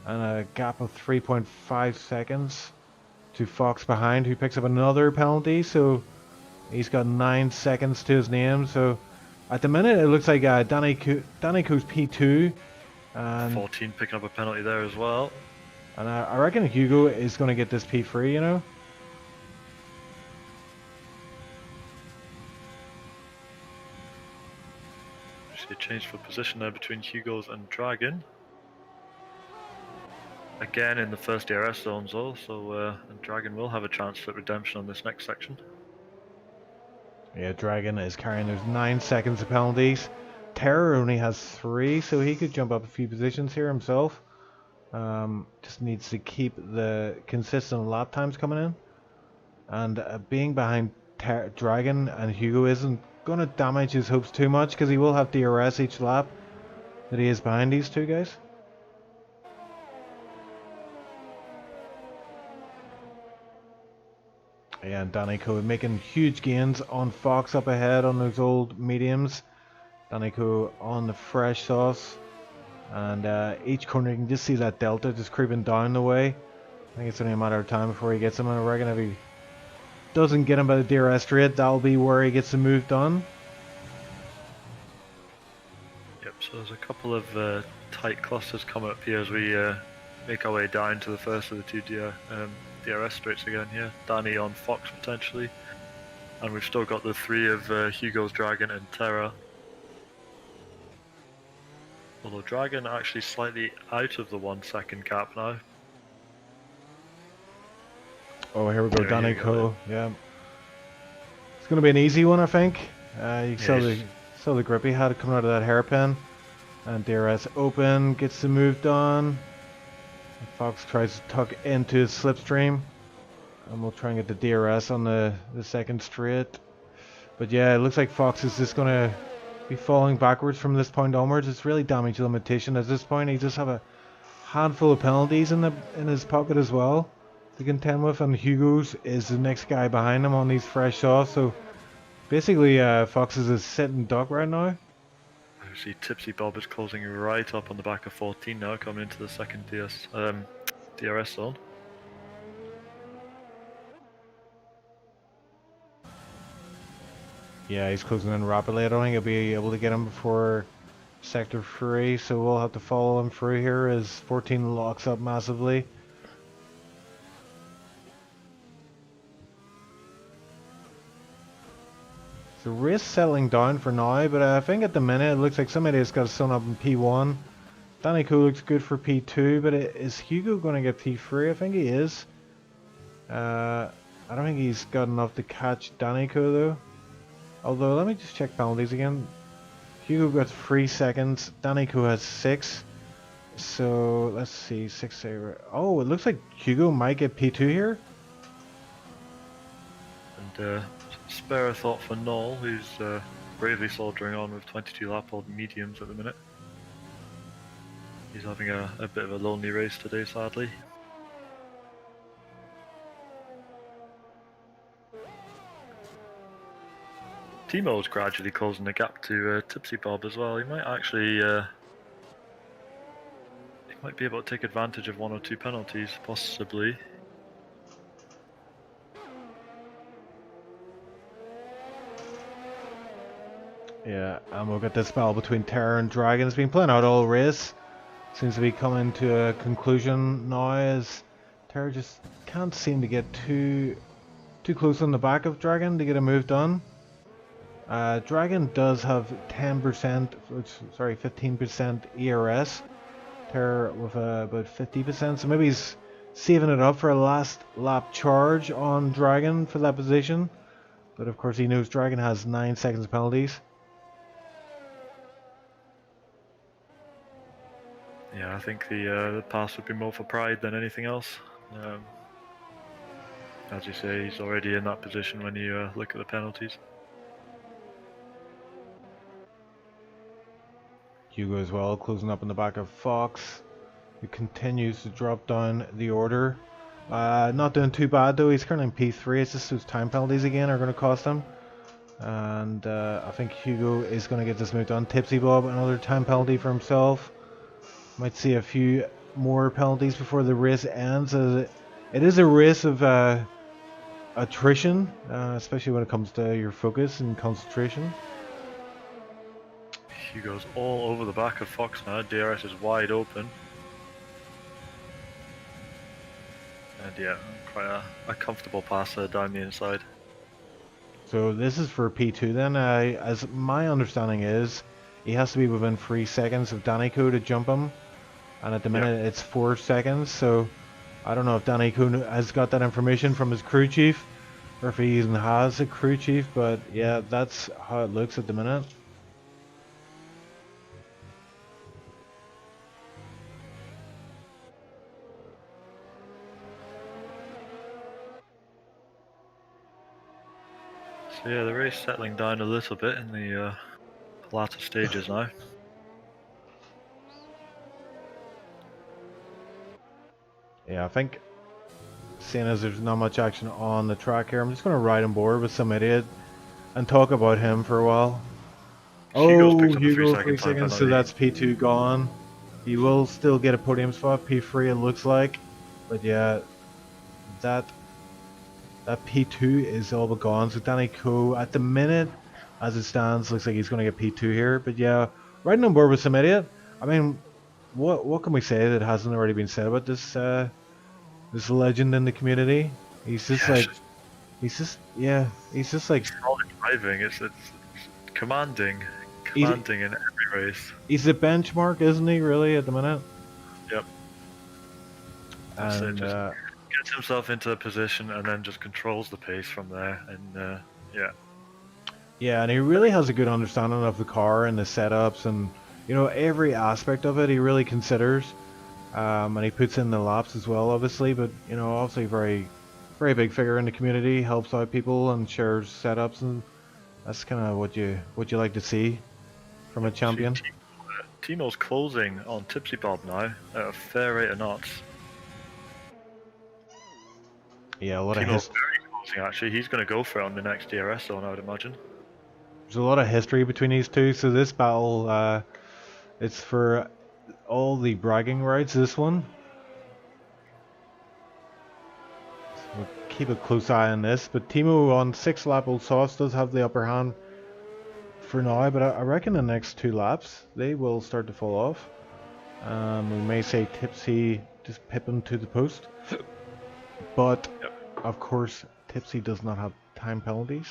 And a gap of 3.5 seconds to Fox behind, who picks up another penalty. So he's got 9 seconds to his name. So at the minute, it looks like Danny Co's P2. And 14 picking up a penalty there as well. And I reckon Hugo is going to get this P3, you know? See a change for position there between Hugo's and Dragon. Again in the first DRS zones though, so and Dragon will have a chance at redemption on this next section. Yeah, Dragon is carrying those 9 seconds of penalties. Terror only has 3, so he could jump up a few positions here himself. Just needs to keep the consistent lap times coming in. And being behind Dragon and Hugo isn't going to damage his hopes too much, because he will have DRS each lap that he is behind these two guys. Yeah, and Danico making huge gains on Fox up ahead on those old mediums. Danico on the fresh sauce. And each corner you can just see that delta just creeping down the way. I think it's only a matter of time before he gets him, and I reckon if he doesn't get him by the DRS straight, that'll be where he gets the move done. Yep, so there's a couple of tight clusters coming up here as we make our way down to the first of the two DRS straights again here. Danny on Fox potentially. And we've still got the 3 of Hugo's Dragon and Terra. Although Dragon actually slightly out of the 1 second cap now. Oh, here we go, Danico. Yeah. It's going to be an easy one, I think. You saw the grip he had coming out of that hairpin. And DRS open, gets the move done. Fox tries to tuck into his slipstream. And we'll try and get the DRS on the second straight. But yeah, it looks like Fox is just going to be falling backwards from this point onwards. It's really damage limitation at this point. He just have a handful of penalties in his pocket as well to contend with, and Hugo's is the next guy behind him on these fresh offs. So basically, Fox is a sitting duck right now. I see Tipsy Bob is closing right up on the back of 14 now, coming into the second DRS zone. Yeah, he's closing in rapidly. I don't think he'll be able to get him before Sector 3, so we'll have to follow him through here as 14 locks up massively. The race settling down for now, but I think at the minute it looks like somebody has got Sun up in P1. Danico looks good for P2, but is Hugo going to get P3? I think he is. I don't think he's got enough to catch Danico though. Although, let me just check penalties again. Hugo got 3 seconds, Danico has 6. So, let's see, 6 Oh, it looks like Hugo might get P2 here. And spare a thought for Noel, who's bravely soldiering on with 22 lap old mediums at the minute. He's having a bit of a lonely race today, sadly. Timo's gradually closing the gap to Tipsy Bob as well. He might actually be able to take advantage of 1 or 2 penalties, possibly. Yeah, and we'll get this battle between Terror and Dragon. It's been playing out all race. Seems to be coming to a conclusion now as Terror just can't seem to get too close on the back of Dragon to get a move done. Dragon does have 15% ERS. Terror with about 50%, so maybe he's saving it up for a last lap charge on Dragon for that position. But of course he knows Dragon has 9 seconds of penalties. Yeah, I think the pass would be more for pride than anything else. As you say, he's already in that position when you look at the penalties. Hugo as well, closing up in the back of Fox, who continues to drop down the order. Not doing too bad though, he's currently in P3, it's just those time penalties again are going to cost him. And I think Hugo is going to get this move done. Tipsy Bob, another time penalty for himself. Might see a few more penalties before the race ends. It is a race of attrition, especially when it comes to your focus and concentration. Hugo's all over the back of Fox now. DRS is wide open. And yeah, quite a comfortable pass down the inside. So this is for P2 then. As my understanding is, he has to be within 3 seconds of Danico to jump him. And at the minute it's 4 seconds, so I don't know if Danico has got that information from his crew chief, or if he even has a crew chief, but yeah, that's how it looks at the minute. So yeah, the race settling down a little bit in the latter stages now. Yeah, I think, seeing as there's not much action on the track here, I'm just going to ride on board with some idiot and talk about him for a while. Hugo, Hugo 3 seconds, so that's P2 gone. He will still get a podium spot, P3 it looks like. But yeah, that P2 is all but gone. So Danico, at the minute, as it stands, looks like he's going to get P2 here. But yeah, riding on board with some idiot. I mean, what can we say that hasn't already been said about this this legend in the community? He's just he's just like solid driving. It's commanding in every race. He's a benchmark, isn't he? Really, at the minute. Yep. And gets himself into a position and then just controls the pace from there. And yeah. Yeah, and he really has a good understanding of the car and the setups and, you know, every aspect of it he really considers. and he puts in the laps as well, obviously. But you know, obviously very big figure in the community, helps out people and shares setups, and that's kind of what you like to see from a champion. Timo's closing on Tipsy Bob now at a fair rate of knots. Yeah, a lot of Timo's very closing actually. He's going to go for it on the next DRS zone, I would imagine. There's a lot of history between these two, so this battle, it's for all the bragging rights. This one, so we'll keep a close eye on this. But Timo on 6 lap Old Sauce does have the upper hand for now, but I reckon the next 2 laps they will start to fall off. We may say Tipsy just pip him to the post, but of course Tipsy does not have time penalties.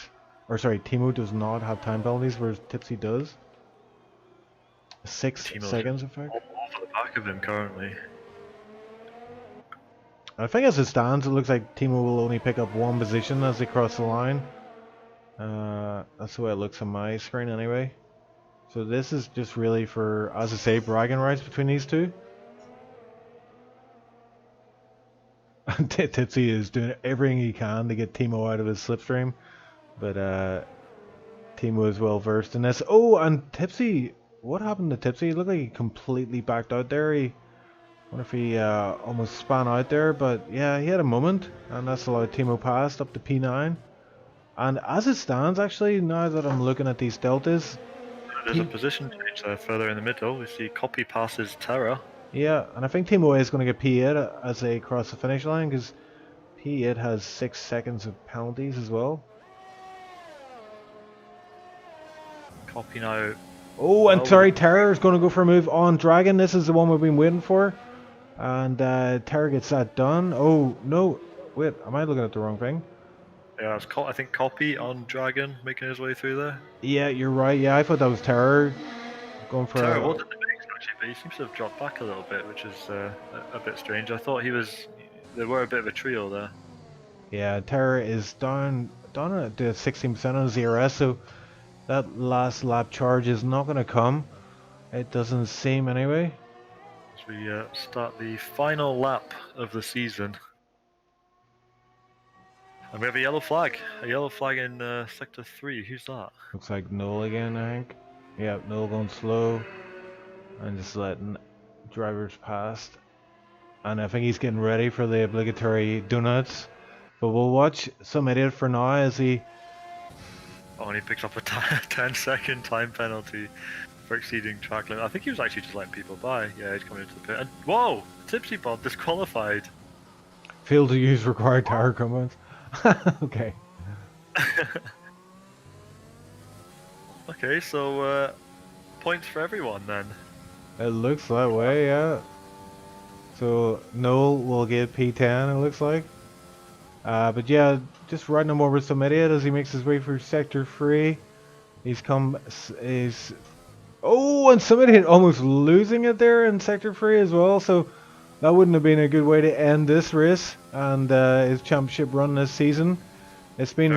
Or sorry, Timo does not have time penalties, whereas Tipsy does. 6 seconds effect. Over the back of him currently. I think as it stands, it looks like Timo will only pick up 1 position as they cross the line. That's the way it looks on my screen anyway. So this is just really for, as I say, bragging rights between these two. Tipsy is doing everything he can to get Timo out of his slipstream, but Timo is well versed in this. Oh, and Tipsy, what happened to Tipsy? It looked like he completely backed out there. I wonder if he almost spun out there, but yeah, he had a moment, and that's allowed Timo past up to P9. And as it stands, actually, now that I'm looking at these deltas, there's a position change there further in the middle. We see Copy passes Terra. Yeah, and I think Timo is going to get P8 as they cross the finish line, because P8 has 6 seconds of penalties as well. Copy now. Oh, and sorry, Terra is going to go for a move on Dragon. This is the one we've been waiting for. And Terra gets that done. Oh, no. Wait, am I looking at the wrong thing? Yeah, it's I think Copy on Dragon making his way through there. Yeah, you're right. Yeah, I thought that was Terra going for Terra wasn't the mix actually, but he seems to have dropped back a little bit, which is a bit strange. I thought they were a bit of a trio there. Yeah, Terra is down at the 16% on ZRS, so that last lap charge is not going to come. It doesn't seem anyway. As we start the final lap of the season. And we have a yellow flag in Sector 3. Who's that? Looks like Noel again, I think. Yeah, Noel going slow and just letting drivers past. And I think he's getting ready for the obligatory donuts. But we'll watch some idiot for now as he... Oh, and he picks up a 10-second time penalty for exceeding track limit. I think he was actually just letting people by. Yeah, he's coming into the pit. And whoa! Tipsy Bob disqualified. Failed to use required tire commands. Okay. Okay, so points for everyone then. It looks that way, yeah. So Noel will get P10, it looks like. But yeah, just riding him over some idiot as he makes his way through Sector 3. Oh, and some idiot almost losing it there in Sector 3 as well, so that wouldn't have been a good way to end this race and his championship run this season. It's been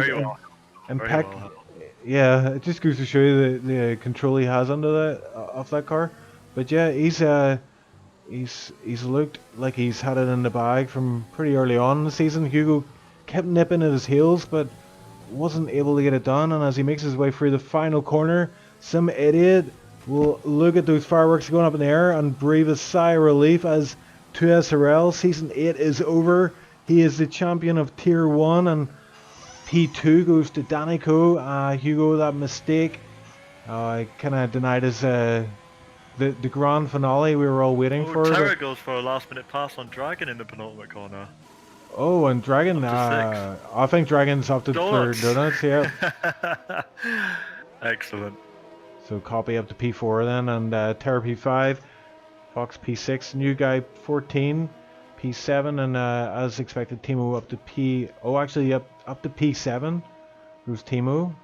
impeccable. Yeah, it just goes to show you the control he has under that off that car. But yeah, he's looked like he's had it in the bag from pretty early on in the season. Hugo kept nipping at his heels, but wasn't able to get it done. And as he makes his way through the final corner, some idiot will look at those fireworks going up in the air and breathe a sigh of relief as 2SRL Season 8 is over. He is the champion of Tier 1 and P2 goes to Danico. Hugo, that mistake. I kind of denied his the grand finale we were all waiting for. Terra goes for a last minute pass on Dragon in the penultimate corner. Oh, and Dragon, I think Dragon's opted for donuts, yeah. Excellent. So Copy up to P4 then, and Terra P5, Fox P6, New Guy 14, P7, and as expected, Timo up to up to P7. Goes Timo,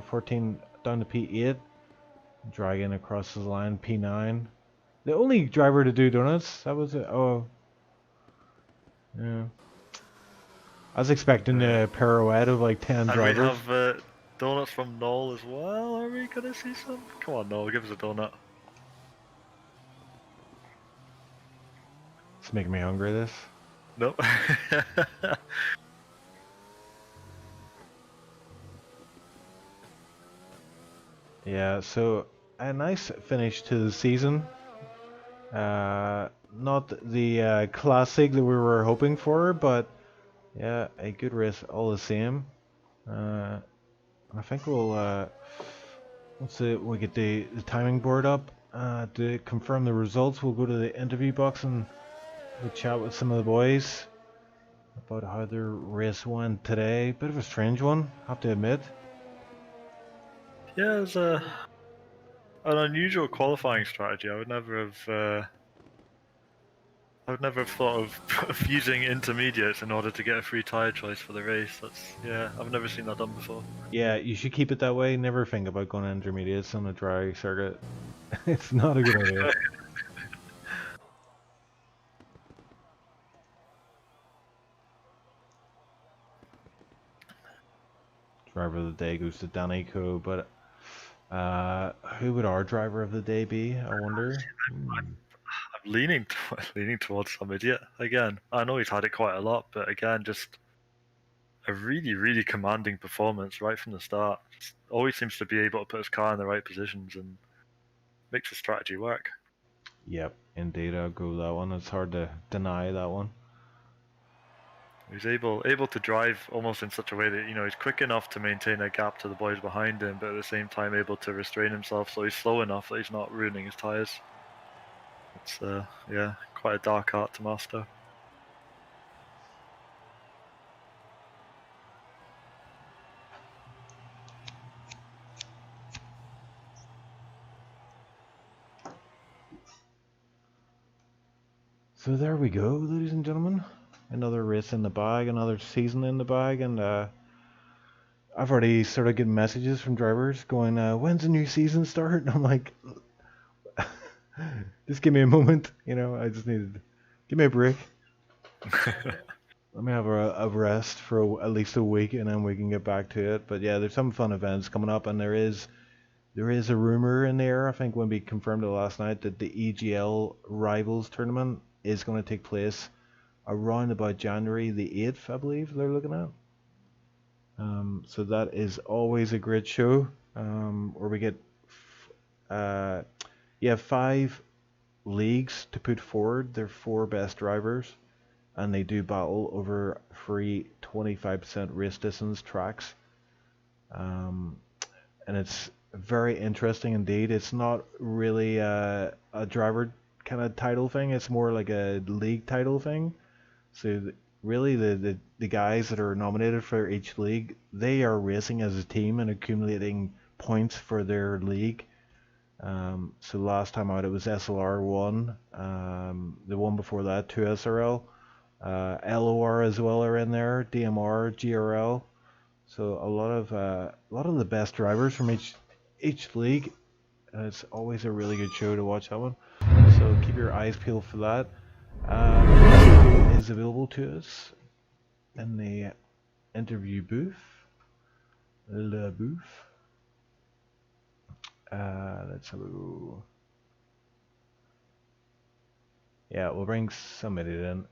14 down to P8. Dragon across the line, P9. The only driver to do donuts, that was it. Oh, yeah. I was expecting a pirouette of like 10 drivers. And we have donuts from Noel as well. Are we gonna see some? Come on, Noel, give us a donut. It's making me hungry, this. No. Yeah, so a nice finish to the season. Not the classic that we were hoping for, but yeah, a good race all the same. I think we'll we get the timing board up to confirm the results. We'll go to the interview box and we'll chat with some of the boys about how their race went today. Bit of a strange one, have to admit. Yeah, it was an unusual qualifying strategy. I would never have thought of using intermediates in order to get a free tyre choice for the race. I've never seen that done before. Yeah, you should keep it that way. Never think about going intermediates on a dry circuit. It's not a good idea. Driver of the day goes to Danny Co, but who would our driver of the day be, I wonder? I'm leaning towards some idiot again. I know he's had it quite a lot, but again, just a really, really commanding performance right from the start. Just always seems to be able to put his car in the right positions and makes the strategy work. Yep, indeed, I'll go that one. It's hard to deny that one. He's able to drive almost in such a way that, he's quick enough to maintain a gap to the boys behind him, but at the same time able to restrain himself so he's slow enough that he's not ruining his tyres. It's quite a dark art to master. So there we go, ladies and gentlemen. Another race in the bag, another season in the bag, and I've already started getting messages from drivers going, when's the new season start? And I'm like, just give me a moment, I just needed, give me a break. Let me have a rest for at least a week, and then we can get back to it. But yeah, there's some fun events coming up, and there is a rumor in the air, I think when we confirmed it last night, that the EGL Rivals tournament is going to take place around about January the 8th, I believe they're looking at. So that is always a great show, where we get 5 leagues to put forward their 4 best drivers, and they do battle over free 25% race distance tracks. And it's very interesting indeed. It's not really a driver kind of title thing, it's more like a league title thing. So really the guys that are nominated for each league, they are racing as a team and accumulating points for their league. So last time out it was SLR 1, the one before that 2 SRL, LOR as well are in there, DMR, GRL. So a lot of the best drivers from each league. It's always a really good show to watch that one. So keep your eyes peeled for that. Is available to us in the interview booth. Le booth. Let's have a go. Yeah, we'll bring some idiot in.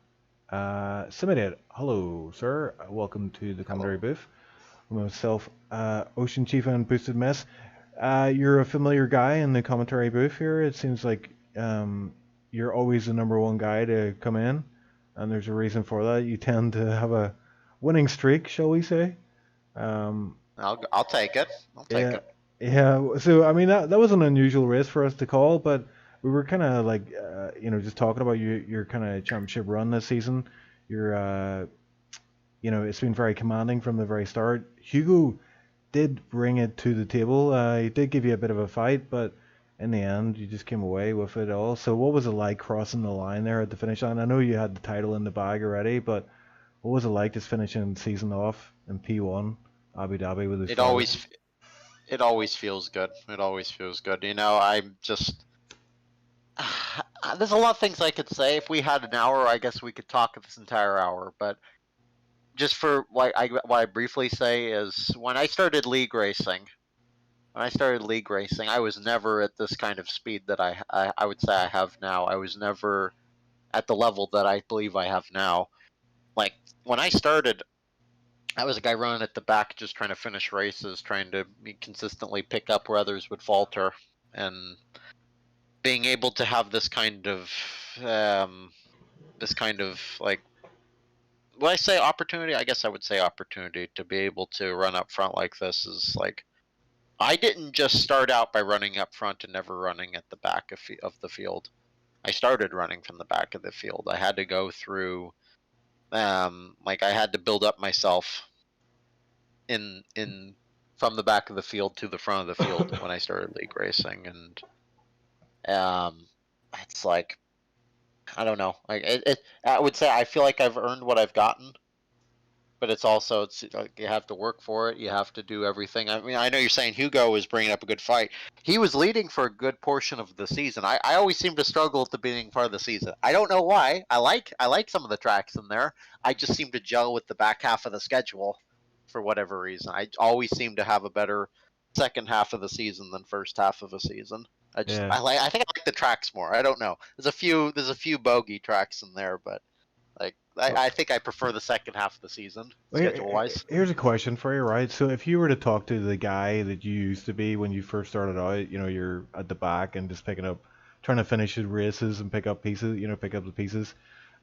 Some idiot. Hello, sir. Welcome to the commentary booth. Myself, Ocean Chief and Boosted Mess. You're a familiar guy in the commentary booth here. It seems like you're always the #1 guy to come in, and there's a reason for that. You tend to have a winning streak, shall we say? I'll take it. I'll take it. Yeah. So I mean that was an unusual race for us to call, but we were kind of like just talking about your kind of championship run this season. It's been very commanding from the very start. Hugo did bring it to the table. He did give you a bit of a fight, but in the end, you just came away with it all. So what was it like crossing the line there at the finish line? I know you had the title in the bag already, but what was it like just finishing the season off in P1, Abu Dhabi with the It always feels good. It always feels good. I'm just... There's a lot of things I could say. If we had an hour, I guess we could talk this entire hour, but just for what I briefly say is when I started league racing, I was never at this kind of speed that I would say I have now. I was never at the level that I believe I have now. Like when I started, I was a guy running at the back, just trying to finish races, trying to consistently pick up where others would falter, and being able to have this kind of like, when I say opportunity, I guess I would say opportunity to be able to run up front like this is like, I didn't just start out by running up front and never running at the back of the field. I started running from the back of the field. I had to go through, like I had to build up myself in from the back of the field to the front of the field when I started league racing, and it's like, I don't know. Like I would say I feel like I've earned what I've gotten, but it's like you have to work for it. You have to do everything. I mean, I know you're saying Hugo was bringing up a good fight. He was leading for a good portion of the season. I always seem to struggle at the beginning part of the season. I don't know why. I like some of the tracks in there. I just seem to gel with the back half of the schedule for whatever reason. I always seem to have a better second half of the season than first half of a season. I think I like the tracks more. I don't know. There's a few bogey tracks in there, but like I think I prefer the second half of the season schedule wise. Here's a question for you, right? So if you were to talk to the guy that you used to be when you first started out, you're at the back and just trying to finish his races and pick up pieces, pick up the pieces.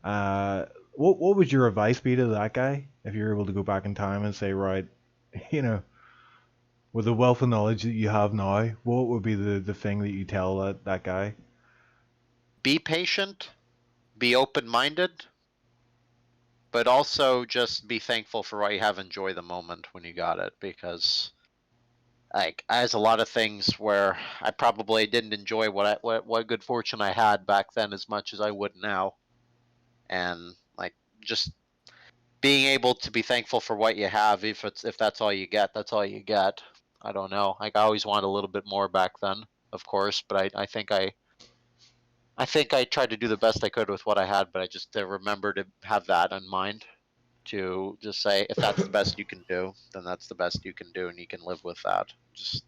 What would your advice be to that guy if you're able to go back in time and say, right, with the wealth of knowledge that you have now, what would be the thing that you tell that guy? Be patient, be open-minded, but also just be thankful for what you have. Enjoy the moment when you got it, because like there's a lot of things where I probably didn't enjoy what good fortune I had back then as much as I would now, and like just being able to be thankful for what you have, if that's all you get, that's all you get. I don't know. Like I always wanted a little bit more back then, of course, but I think I tried to do the best I could with what I had, but I just remember to have that in mind, to just say, if that's the best you can do, then that's the best you can do, and you can live with that. Just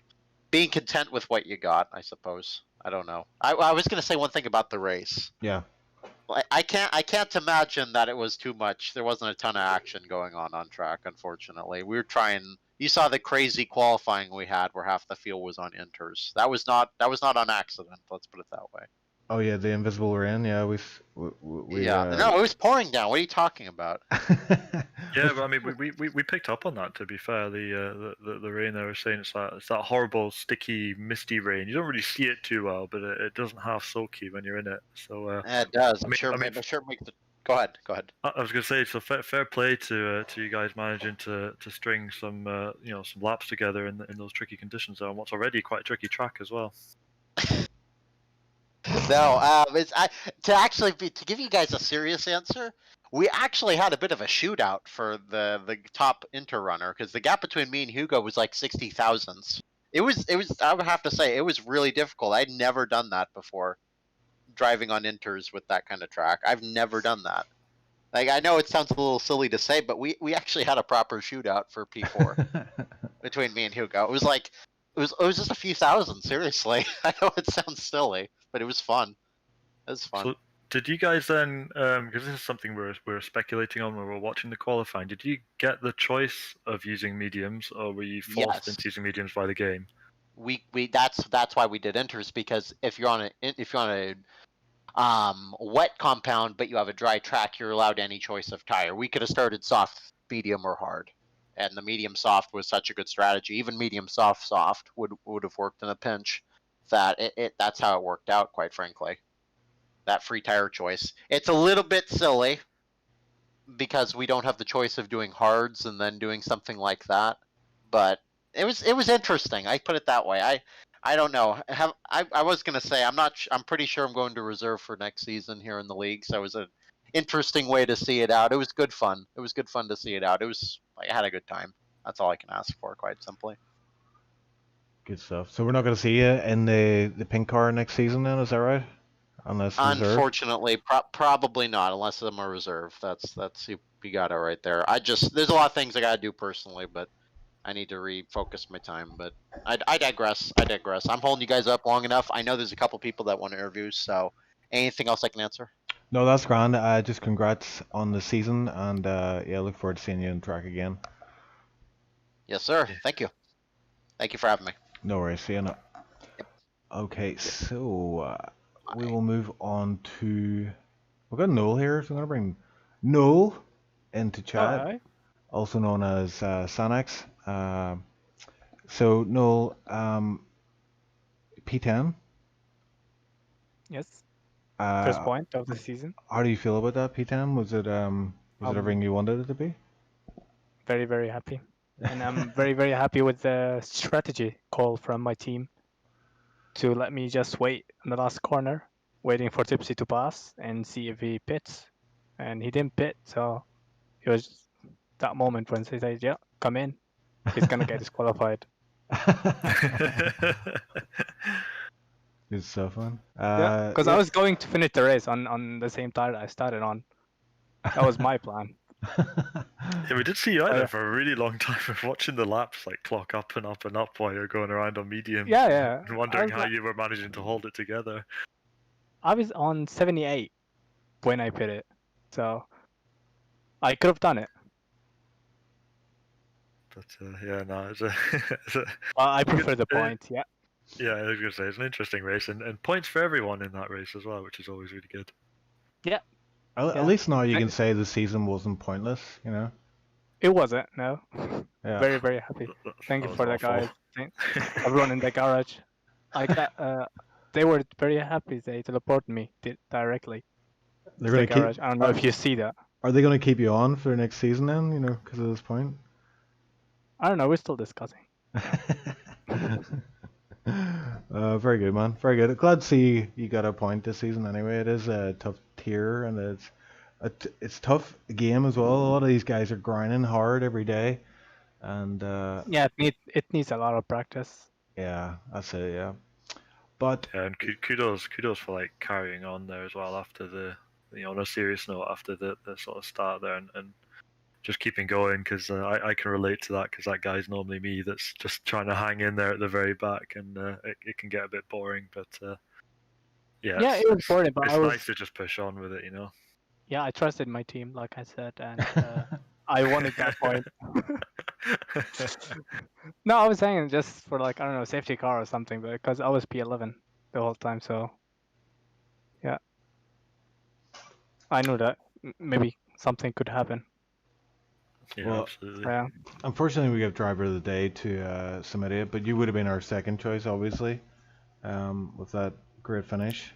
being content with what you got, I suppose. I don't know. I was going to say one thing about the race. Yeah. I can't imagine that it was too much. There wasn't a ton of action going on track, unfortunately. We were trying. You saw the crazy qualifying we had, where half the field was on inters. That was not on accident. Let's put it that way. Oh yeah, the invisible rain. Yeah, we No, it was pouring down. What are you talking about? Yeah, but I mean, we picked up on that. To be fair, the rain, they were saying it's that horrible, sticky, misty rain. You don't really see it too well, but it doesn't half soak you when you're in it. So it does. I'm sure it makes it. Go ahead. I was going to say, so fair play to you guys managing to string some some laps together in those tricky conditions on what's already quite a tricky track as well. No, to give you guys a serious answer, we actually had a bit of a shootout for the top inter runner, because the gap between me and Hugo was like 60 thousandths. It was I would have to say it was really difficult. I'd never done that before, driving on inters with that kind of track. I've never done that. Like, I know it sounds a little silly to say, but we actually had a proper shootout for P4 between me and Hugo. It was like it was just a few thousand, seriously. I know it sounds silly, but it was fun. It was fun. So did you guys then, because this is something we're speculating on when we're watching the qualifying, did you get the choice of using mediums, or were you forced into using mediums by the game? That's why we did inters, because if you're on a wet compound but you have a dry track, you're allowed any choice of tire. We could have started soft, medium, or hard, and the medium soft was such a good strategy. Even medium soft would have worked in a pinch. That's how it worked out, quite frankly. That free tire choice. It's a little bit silly because we don't have the choice of doing hards and then doing something like that, but it was interesting. I put it that way. I don't know. I was gonna say I'm pretty sure I'm going to reserve for next season here in the league. So it was an interesting way to see it out. It was good fun. It was good fun to see it out. I had a good time. That's all I can ask for, quite simply. Good stuff. So we're not going to see you in the pink car next season, then? Is that right? Unfortunately, probably not, unless I'm a reserve. That's you got it right there. There's a lot of things I got to do personally, but I need to refocus my time. But I digress. I'm holding you guys up long enough. I know there's a couple people that want to interview. So anything else I can answer? No, that's grand. Just congrats on the season, and yeah, look forward to seeing you on track again. Yes, sir. Yeah. Thank you. Thank you for having me. No worries, see you now. Yep. Okay, so we Bye. will move on to. We've got Noel here, so I'm gonna bring Noel into chat, Alright. also known as Sanex. So Noel, P10. Yes. First Uh, point of the season. how do you feel about that P10? Was it everything you wanted it to be? Very, very happy. And I'm very, very happy with the strategy call from my team to let me just wait in the last corner, waiting for Tipsy to pass and see if he pits. And he didn't pit, so it was that moment when he said, yeah, come in. He's going to get disqualified. Good stuff, man. Yeah, because I was going to finish the race on the same tire I started on. That was my plan. Yeah, we did see you out Oh, there yeah. for a really long time, watching the laps like clock up and up and up while you're going around on mediums. Yeah, yeah. And I wondering was how like- you were managing to hold it together. I was on 78 when I pitted, so I could have done it. But yeah, no, it's a, I prefer the uh, point, yeah. yeah, I was gonna say it's an interesting race, and points for everyone in that race as well, which is always really good. Yeah, At yeah. least now you I- can say the season wasn't pointless, you know? It wasn't, no. Yeah. Very, very happy. Thank you was for the awful. guys. Everyone in the garage. I got, they were very happy. They teleported me directly They're to the gonna keep. garage. I don't know if you see that. Are they gonna keep you on for the next season then? You know, because of this point. I don't know. We're still discussing. Very good, man. Very good. Glad to see you got a point this season. Anyway, it is a tough tier, and it's tough game as well. A lot of these guys are grinding hard every day, and Yeah, it needs a lot of practice. yeah, that's it. Yeah, but Yeah, and kudos for like carrying on there as well after the, on a serious note, after the sort of start there, and just keeping going, because I can relate to that, because that guy's normally me that's just trying to hang in there at the very back, and it can get a bit boring, but yeah, Yeah, it was boring, but it's I was nice to just push on with it, you know. yeah, I trusted my team, like I said, and I wanted that point. No, I was saying just for like, I don't know, safety car or something, but because I was P11 the whole time, so yeah, I knew that maybe something could happen. Yeah, Well, absolutely. Yeah, unfortunately, we have driver of the day to Samidia, but you would have been our second choice, obviously, with that great finish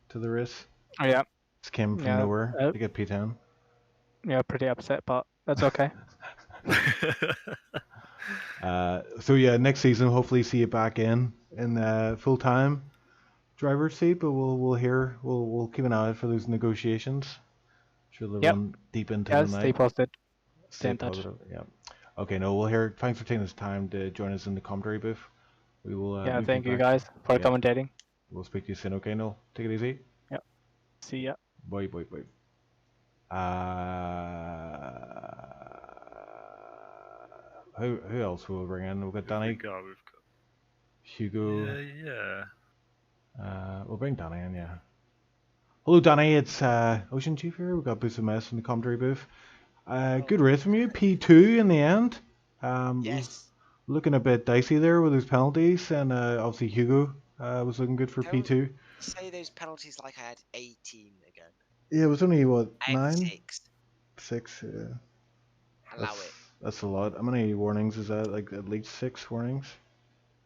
to the race. oh, yeah, Just came from yeah, nowhere to get P10. yeah, pretty upset, but that's okay. So yeah, next season hopefully see you back in full time driver's seat, but we'll keep an eye out for those negotiations. Sure they'll Yep. run deep into Yeah, the stay night. posted. Stay Stay in touch. positive. Yeah. Okay. No, we'll hear. Thanks for taking this time to join us in the commentary booth. We will. Yeah, we'll thank be you back. guys for Yeah. commentating. We'll speak to you soon. Okay. No. Take it easy. See ya. Bye. Bye. Bye. Who else will we bring in? We've got Danny, we've got Hugo. yeah. We'll bring Danny in, yeah. Hello, Danny. It's Ocean Chief here. We've got Boost of Mess in the commentary booth. Good race from you. P2 in the end. Yes. Looking a bit dicey there with those penalties, and obviously Hugo was looking good for Don't P2. say those penalties like I had 18 again. Yeah, it was only what, I had 9? 6. 6. Yeah. Allow it. That's a lot. How many warnings is that? Like at least 6 warnings.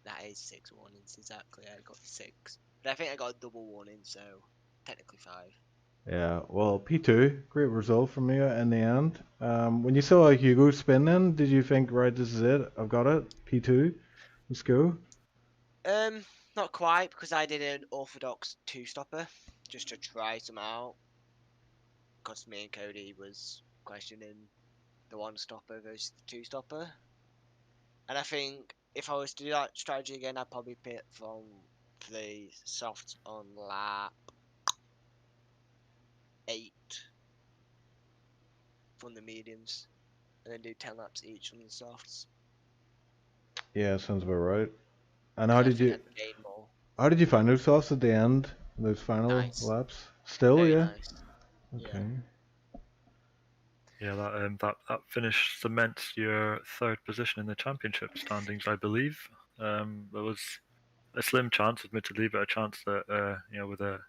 That is 6 warnings exactly. I got 6, but I think I got a double warning, so technically 5. Yeah, well, P2, great result from you in the end. When you saw Hugo spin then, did you think, right, this is it, I've got it, P2, let's go? Not quite, because I did an orthodox 2-stopper just to try some out. Because me and Cody was questioning the 1-stopper versus the 2-stopper. And I think if I was to do that strategy again, I'd probably pit from the softs on lap 8 from the mediums, and then do 10 laps each on the softs. Yeah, sounds about right. And I how think did you I'd gain more. find those softs at the end, those final Nice. laps? Still, Very yeah? nice. Okay. Yeah, that finish cements your third position in the championship standings, I believe. There was a slim chance, admittedly, but a chance that with a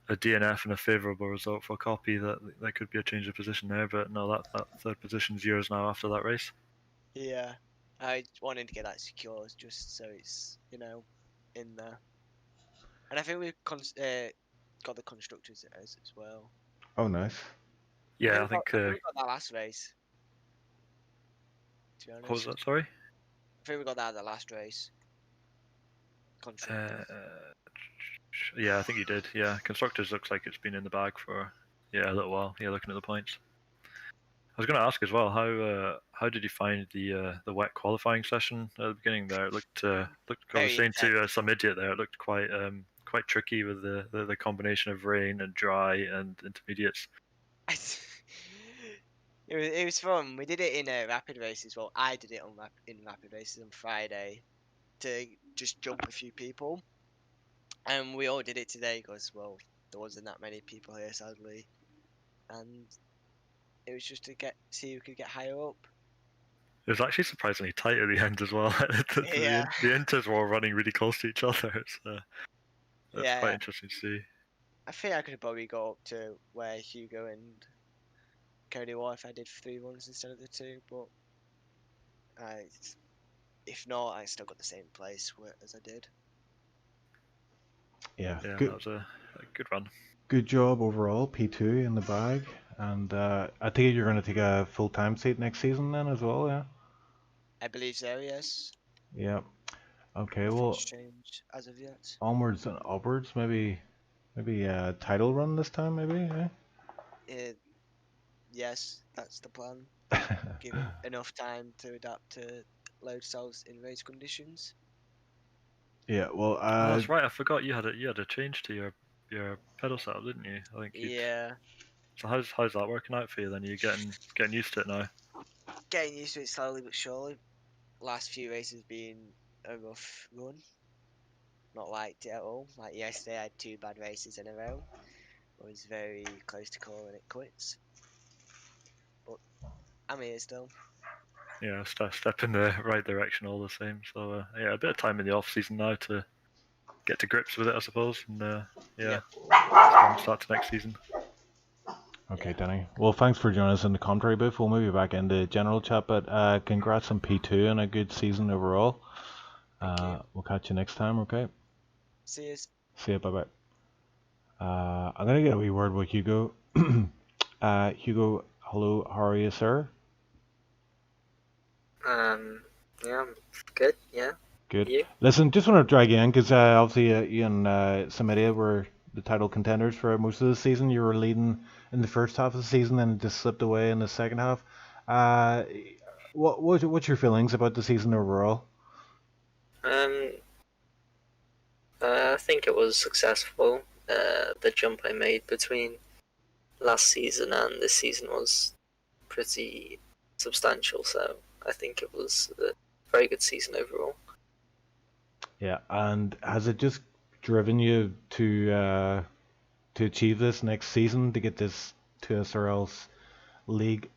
DNF and a favourable result for Copy, that there could be a change of position there. But no, that third position's yours now after that race. Yeah, I wanted to get that secure just so it's in there. And I think we've got the constructors as well. Oh, nice. Yeah, I I think. think we got that last race. To be What was honest, that? Sorry. I think we got that at the last race. Constructors. Yeah, I think you did. Yeah, constructors looks like it's been in the bag for a little while. Yeah, looking at the points. I was going to ask as well, how did you find the wet qualifying session at the beginning there? It looked I was Very saying to intense. some idiot there, it looked quite tricky with the combination of rain and dry and intermediates. It was fun. We did it in rapid races. Well, I did it in rapid races on Friday to just jump a few people, and we all did it today because there wasn't that many people here sadly, and it was just to see who could get higher up. It was actually surprisingly tight at the end as well. Yeah. The inters were all running really close to each other. That's Yeah, quite interesting to see. I think I could probably go up to where Hugo and Cody were if I did 3 runs instead of the 2, but if not, I still got the same place as I did. Yeah. Yeah, Good. that was a good run. Good job overall, P2 in the bag. And I think you're going to take a full-time seat next season then as well, yeah? I believe so, yes. Yeah. Okay, well, Nothing's changed as of yet. onwards and upwards, maybe a title run this time, maybe, Yes, that's the plan. Give it enough time to adapt to load cells in race conditions. Yeah, well, Oh, that's right. I forgot you had a change to your pedal setup, didn't you? I think you'd. Yeah, So how's that working out for you then? Are you getting used to it now? getting used to it slowly but surely. Last few races been a rough run. Not liked it at all. Like yesterday, I had 2 bad races in a row. I was very close to calling it quits. But I'm here still. Yeah, step in the right direction all the same. So yeah, a bit of time in the off season now to get to grips with it, I suppose. And yeah, start to next season. Okay, Yeah. Danny. Well, thanks for joining us in the commentary booth. We'll move you back into general chat, but congrats on P2 and a good season overall. Thank you. We'll catch you next time, okay? See you. See you, bye-bye. I'm going to get a wee word with Hugo. Hugo, hello, how are you, sir? Yeah, I'm good, yeah. Good. You? Listen, just want to drag you in because obviously you and Samidia were the title contenders for most of the season. You were leading in the first half of the season and it just slipped away in the second half. What's your feelings about the season overall? I think it was successful. The jump I made between last season and this season was pretty substantial, so I think it was a very good season overall. Yeah, and has it just driven you to achieve this next season to get this 2SRL's league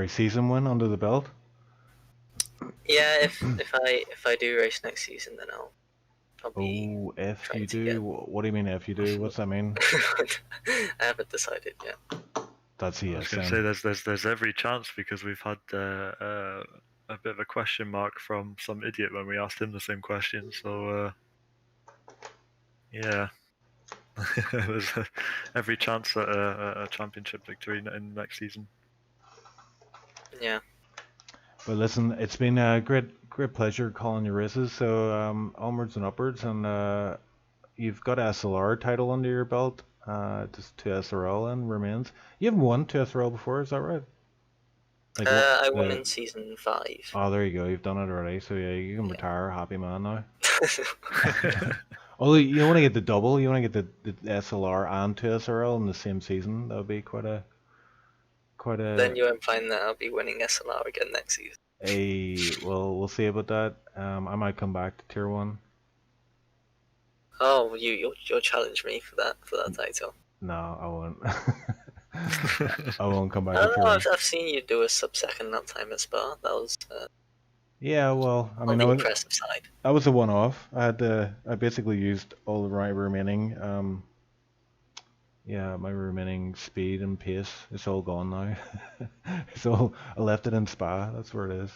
season win under the belt? Yeah, if I do race next season, then I'll be. Oh, if trying you to do, get- what do you mean if you do? What's that mean? I haven't decided yet. That's a I was yes. going to say there's every chance because we've had a bit of a question mark from some idiot when we asked him the same question. So yeah, there's every chance at a championship victory in next season. Yeah. But listen, it's been a great pleasure calling your races. So onwards and upwards, and you've got SLR title under your belt. Just 2SRL and remains. You haven't won 2SRL before, is that right? Like I won in season 5. Oh, there you go. You've done it already. So yeah, you can retire, happy man now. Although you want to get the double, you want to get the SLR and 2SRL in the same season. That would be quite a. Then you won't find that I'll be winning SLR again next season. Well, we'll see about that. I might come back to tier 1. Oh, you'll challenge me for that title. No, I won't. I won't come back I with don't your know, own. I've seen you do a sub-second that time at Spa. That was Yeah, well, I on mean, the impressive side. that was a one-off. I basically used all of my remaining, yeah, my remaining speed and pace. It's all gone now. I left it in Spa. That's where it is.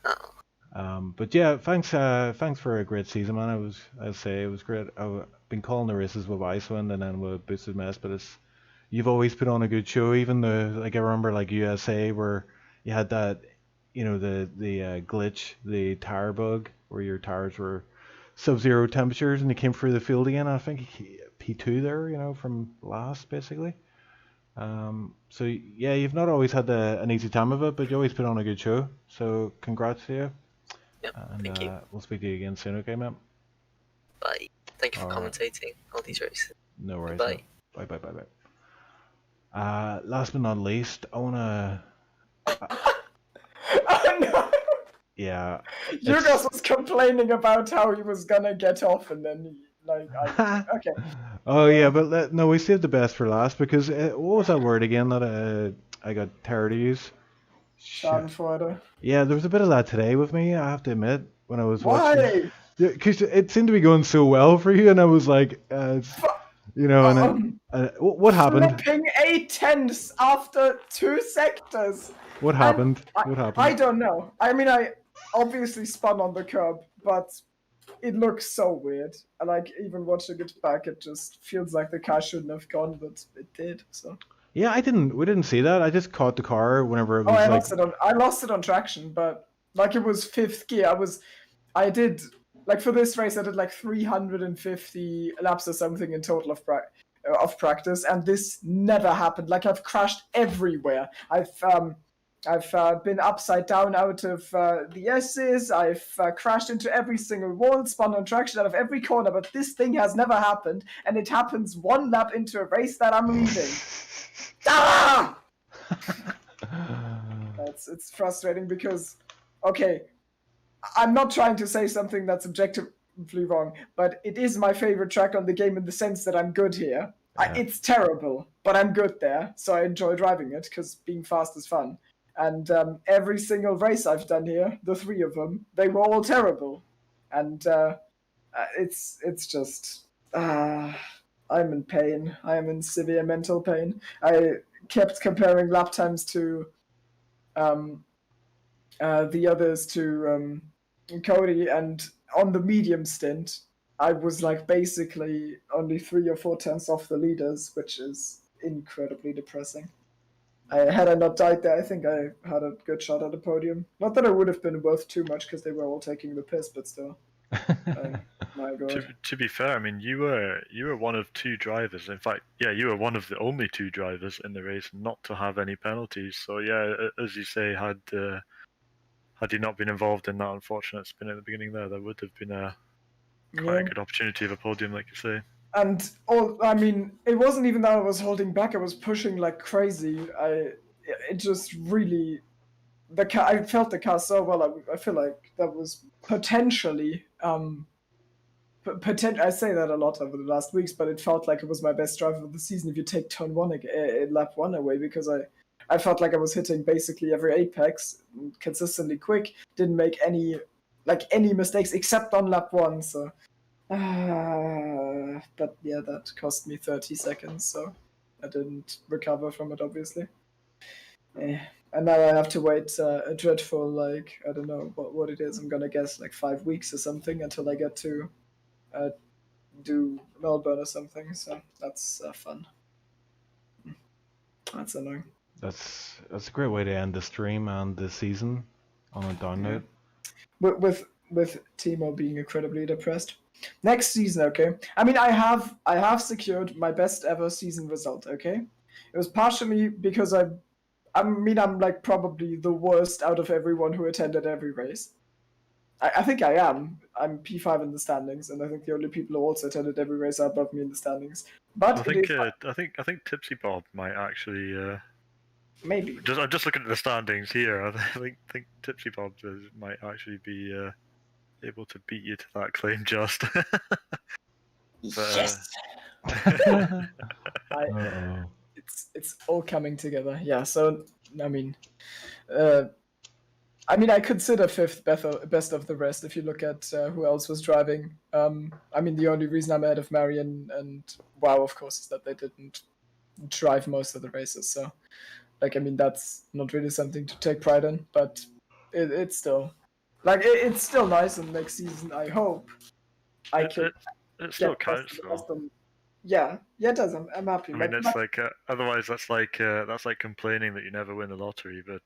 Oh, But yeah, thanks for a great season, man. I'd say it was great. I've been calling the races with Iceland and then with Boosted Mess, but you've always put on a good show. Even though, like, I remember like USA where you had that, the glitch, the tire bug, where your tires were sub-zero temperatures and they came through the field again. I think P2 there, from last basically. So yeah, you've not always had an easy time of it, but you always put on a good show. So congrats to you. yeah, And thank you. we'll speak to you again soon, okay, mate? Bye. Thank you for Alright. commentating all these races. No worries. Bye. Mate. Bye. Last but not least, I wanna. Oh no! Yeah. Yugos was complaining about how he was gonna get off, and then okay. Oh yeah, but no, we saved the best for last because what was that word again that I got tired of use? Schadenfreude. Yeah, there was a bit of that today with me. I have to admit when I was watching. Why? Because it seemed to be going so well for you, and I was like, what happened? Flipping 8/10 after 2 sectors. What happened? I don't know. I mean, I obviously spun on the curb, but it looks so weird. And like even watching it back, it just feels like the car shouldn't have gone, but it did. So. Yeah, we didn't see that. I just caught the car whenever it was I lost it on traction, but like it was 5th gear. I did like for this race I did like 350 laps or something in total of practice, and this never happened. Like I've crashed everywhere. I've been upside down out of the S's. I've crashed into every single wall, spun on traction out of every corner, but this thing has never happened, and it happens 1 lap into a race that I'm leading. Ah! It's frustrating because, okay, I'm not trying to say something that's objectively wrong, but it is my favorite track on the game in the sense that I'm good here. Yeah. It's terrible, but I'm good there, so I enjoy driving it because being fast is fun. And every single race I've done here, the 3 of them, they were all terrible. And it's just... I'm in pain. I am in severe mental pain. I kept comparing lap times to the others to Cody, and on the medium stint, I was like basically only 3 or 4 tenths off the leaders, which is incredibly depressing. Had I not died there, I think I had a good shot at the podium. Not that I would have been worth too much because they were all taking the piss, but still. My God. To be fair, I mean, you were one of 2 drivers. In fact, yeah, you were one of the only 2 drivers in the race not to have any penalties. So yeah, as you say, had you not been involved in that unfortunate spin at the beginning there would have been quite a good opportunity of a podium, like you say. And I mean, it wasn't even that I was holding back; I was pushing like crazy. It just really, I felt the car so well. I feel like that was potentially, I say that a lot over the last weeks, but it felt like it was my best drive of the season. If you take turn 1, lap 1 away, because I felt like I was hitting basically every apex consistently quick. Didn't make any mistakes except on lap 1. So. But yeah, that cost me 30 seconds, so I didn't recover from it, obviously. And now I have to wait a dreadful, like, I don't know what it is. I'm gonna guess like 5 weeks or something until I get to do Melbourne or something. So that's fun. That's annoying. That's a great way to end the stream and the season on a down note. With Timo being incredibly depressed. Next season, okay? I mean, I have secured my best ever season result, okay? It was partially because I'm like probably the worst out of everyone who attended every race. I think I am. I'm P5 in the standings, and I think the only people who also attended every race are above me in the standings. But I think Tipsy Bob might actually maybe. I'm just looking at the standings here. I think Tipsy Bob might actually be able to beat you to that claim, just. Yes. it's all coming together. Yeah. So I mean, I consider fifth best of the rest. If you look at who else was driving, I mean, the only reason I'm ahead of Marion and WoW, of course, is that they didn't drive most of the races. So, like, I mean, that's not really something to take pride in, but it's still, like, it's still nice. And next season, I hope I can. It still get counts best though. of them. Yeah, it does. I'm happy. I mean, it's like otherwise that's like complaining that you never win the lottery, but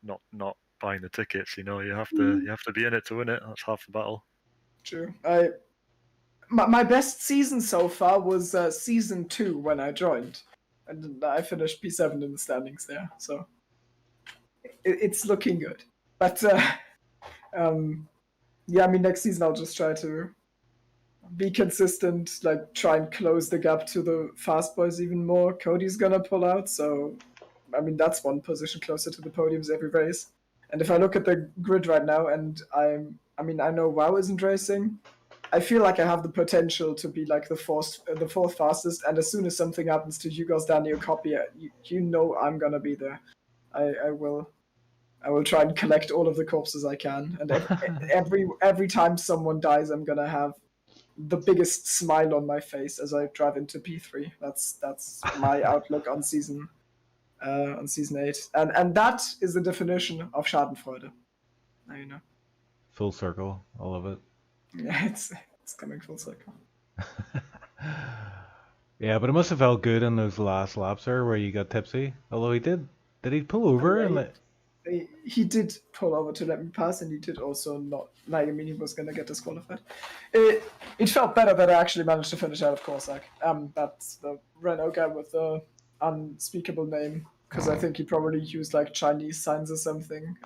not buying the tickets. You know, you have to be in it to win it. That's half the battle. True. My best season so far was season 2 when I joined, and I finished P7 in the standings there. So it's looking good. But yeah, I mean, next season I'll just try to be consistent, like try and close the gap to the fast boys even more. Cody's gonna pull out, so I mean that's one position closer to the podiums every race. And if I look at the grid right now, and I know WoW isn't racing, I feel like I have the potential to be like the fourth fastest. And as soon as something happens to Hugo's Daniel copy, you know I'm gonna be there. I will try and collect all of the corpses I can, and every time someone dies, I'm gonna have the biggest smile on my face as I drive into P3. That's my outlook on season 8, and that is the definition of Schadenfreude. Now you know. Full circle. I love it. Yeah, it's coming full circle. Yeah, but it must have felt good in those last laps there where you got tipsy. Although did he pull over? He did pull over to let me pass, and he did also not. Like, I mean, he was going to get disqualified. It felt better that I actually managed to finish out of Corsac. That's the Renault guy with the unspeakable name, because I think he probably used like Chinese signs or something,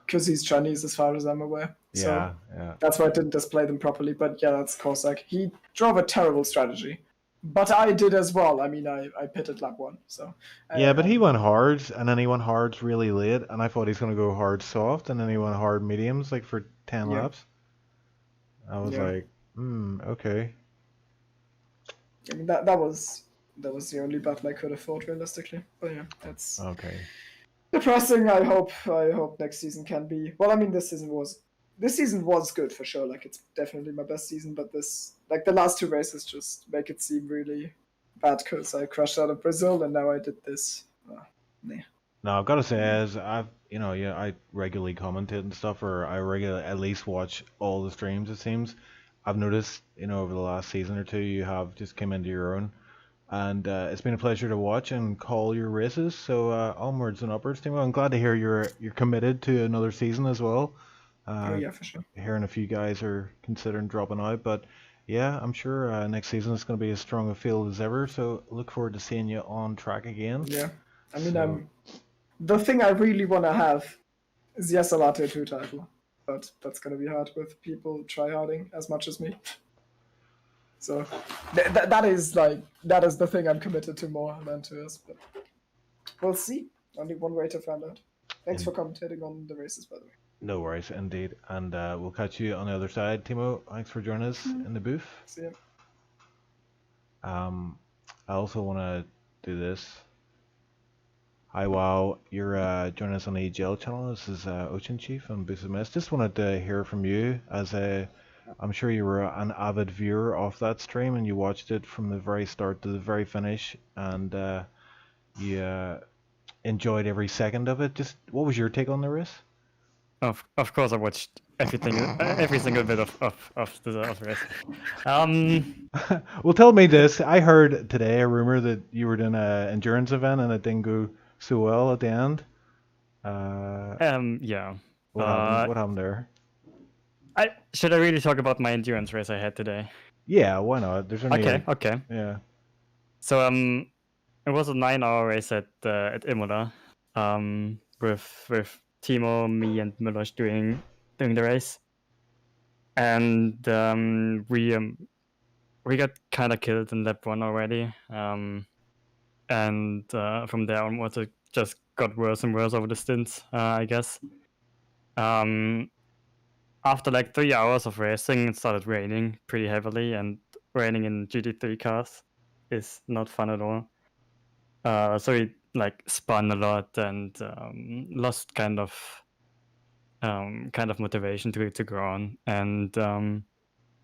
because he's Chinese as far as I'm aware. So yeah. That's why I didn't display them properly. But yeah, that's Corsac. He drove a terrible strategy. But I did as well. I mean, I pitted lap 1, so... Yeah, but he went hard, and then he went hards really late, and I thought he's going to go hard soft, and then he went hard mediums, like, for 10 laps. I was like, okay. I mean, that was the only battle I could afford, realistically. But yeah, that's... Okay. Depressing. I hope next season can be... Well, I mean, this season was good, for sure. Like, it's definitely my best season, but the last 2 races just make it seem really bad because I crashed out of Brazil and now I did this. No, I've got to say, as I regularly commentate and stuff, or I regularly at least watch all the streams, it seems. I've noticed, over the last season or 2, you have just come into your own. And it's been a pleasure to watch and call your races. So onwards and upwards, Timo. I'm glad to hear you're committed to another season as well. Yeah, for sure. Hearing a few guys are considering dropping out, but yeah, I'm sure next season is going to be as strong a field as ever. So look forward to seeing you on track again. Yeah, I mean, the thing I really want to have is the SLR 2 title, but that's going to be hard with people tryharding as much as me. So that is the thing I'm committed to more than to us. But we'll see. Only one way to find out. Thanks for commentating on the races, by the way. No worries, indeed. And we'll catch you on the other side. Timo, thanks for joining us in the booth. See ya. I also want to do this. Hi, wow. You're joining us on the EGL channel. This is Ocean Chief and Boost Miss. Just wanted to hear from you, as I'm sure you were an avid viewer of that stream and you watched it from the very start to the very finish, and you enjoyed every second of it. Just what was your take on the race? Of course, I watched every single bit of the race. Well, tell me this. I heard today a rumor that you were doing an endurance event and it didn't go so well at the end. Yeah. What happened there? Should I really talk about my endurance race I had today? Yeah, why not? There's only okay. Yeah. So it was a 9-hour race at Imola, with Timo, me, and Milos doing the race, and we got kind of killed in lap 1 already, and from there onwards it just got worse and worse over the stints, I guess. After like 3 hours of racing, it started raining pretty heavily, and raining in GT3 cars is not fun at all. So he like spun a lot and lost kind of motivation to go on. And the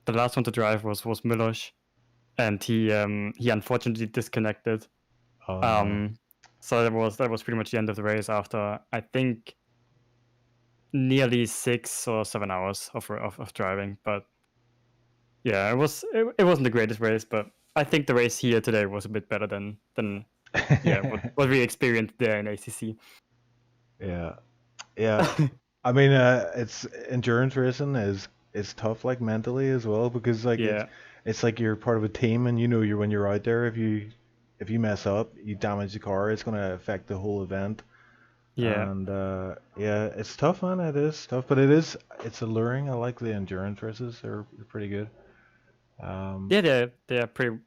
last one to drive was Milos, and he unfortunately disconnected. Oh, no. So that was pretty much the end of the race after, I think, nearly 6 or 7 hours of driving. But yeah, it wasn't the greatest race, but I think the race here today was a bit better than yeah what we experienced there in ACC. Yeah. Yeah. I mean, it's endurance racing is tough, like mentally as well, because like Yeah. it's like you're part of a team, and you know you're when you're out there, if you mess up, you damage the car, it's gonna affect the whole event. Yeah. And yeah, it's tough, man. It is tough, but it's alluring. I like the endurance races; they're pretty good. Yeah, they're pretty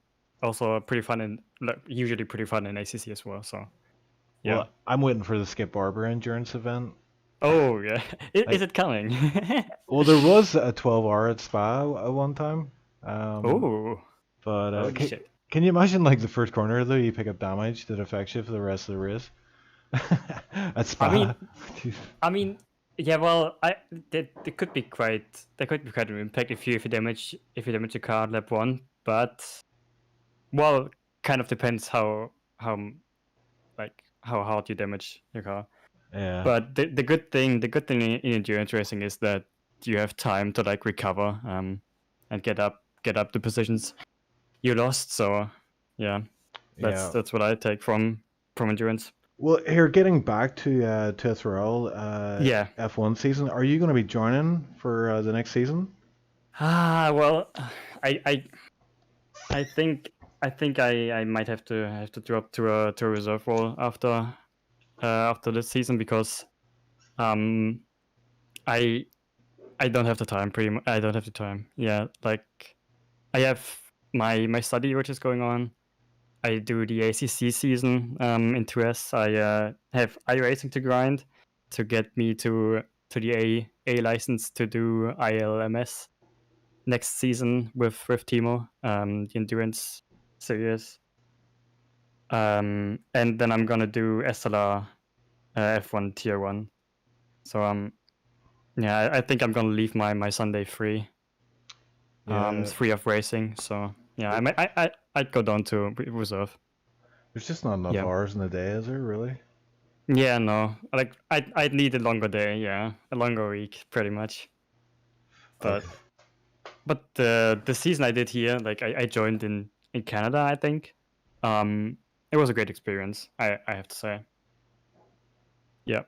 fun, and like, usually pretty fun in ACC as well. So yeah. Well, I'm waiting for the Skip Barber endurance event. Oh yeah, is it coming? Well, there was a 12-hour at Spa at one time. Oh, But holy shit. can you imagine like the first corner though, you pick up damage that affects you for the rest of the race? At Spa. I mean, yeah. Well, there could be quite an impact if you damage your car at lap 1, but well, kind of depends how hard you damage your car. Yeah. But the good thing in endurance racing is that you have time to like recover and get up the positions you lost. So yeah, that's what I take from endurance. Well, here, getting back to SRL Yeah. F1 season, are you going to be joining for the next season? Well, I think I might have to drop to a reserve role after this season, because I don't have the time. I don't have the time. Yeah, like I have my study which is going on. I do the ACC season in 2S. I have iRacing to grind to get me to the A license to do ILMS next season with Timo, the endurance series. And then I'm gonna do SLR F1 Tier 1. So yeah, I think I'm gonna leave my Sunday free. Free of racing. So yeah, I'd go down to reserve. There's just not enough hours in the day, is there, really? Yeah, no. Like I'd need a longer day, yeah. A longer week, pretty much. But the season I did here, like I joined in Canada, I think. It was a great experience, I have to say. Yeah.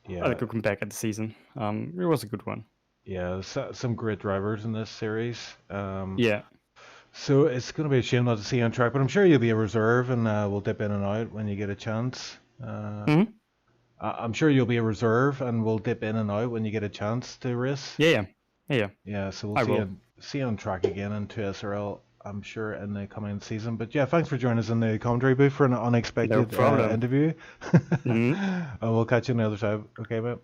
Yeah. I could come back at the season. It was a good one. Yeah, some great drivers in this series. Yeah. So it's going to be a shame not to see you on track, but I'm sure you'll be a reserve, and we'll dip in and out when you get a chance. I'm sure you'll be a reserve, and we'll dip in and out when you get a chance to race. Yeah. Yeah, so we'll see you on track again in 2SRL, I'm sure, in the coming season. But yeah, thanks for joining us in the commentary booth for an unexpected interview. And we'll catch you on the other side. Okay, mate?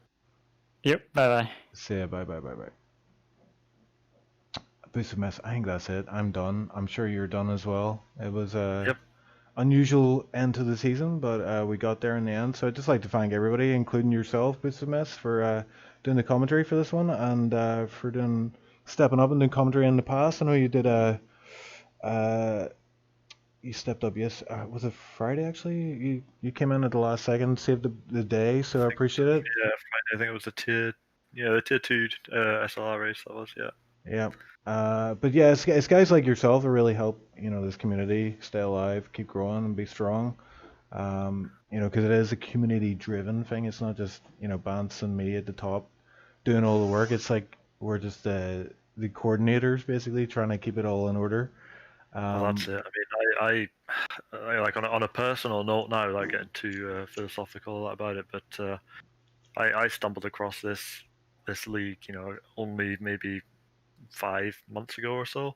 Yep, bye-bye. See ya, bye. Boost of Mess, I think that's it. I'm done. I'm sure you're done as well. It was a unusual end to the season, but we got there in the end. So I'd just like to thank everybody, including yourself, Boost of Mess, for doing the commentary for this one, and for stepping up and doing commentary in the past. I know you did you stepped up. Yes, was it Friday actually? You came in at the last second, saved the day, so I appreciate it. Yeah, Friday. I think it was the tier 2 SLR race. That was Yeah. But yeah, it's guys like yourself that really help, this community stay alive, keep growing, and be strong. Because it is a community-driven thing. It's not just, Bants and me at the top doing all the work. It's like we're just the coordinators, basically, trying to keep it all in order. Well, that's it. I mean, I like on a personal note now, like getting too philosophical about it, but I stumbled across this league, only maybe 5 months ago or so,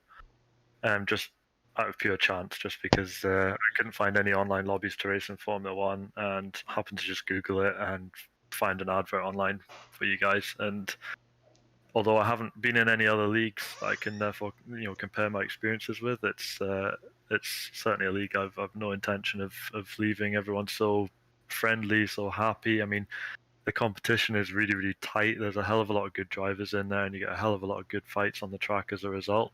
just out of pure chance, just because I couldn't find any online lobbies to race in Formula One, and happened to just Google it and find an advert online for you guys. And although I haven't been in any other leagues, I can therefore compare my experiences with. It's it's certainly a league I've no intention of leaving. Everyone's so friendly, so happy. I mean, the competition is really, really tight. There's a hell of a lot of good drivers in there, and you get a hell of a lot of good fights on the track as a result.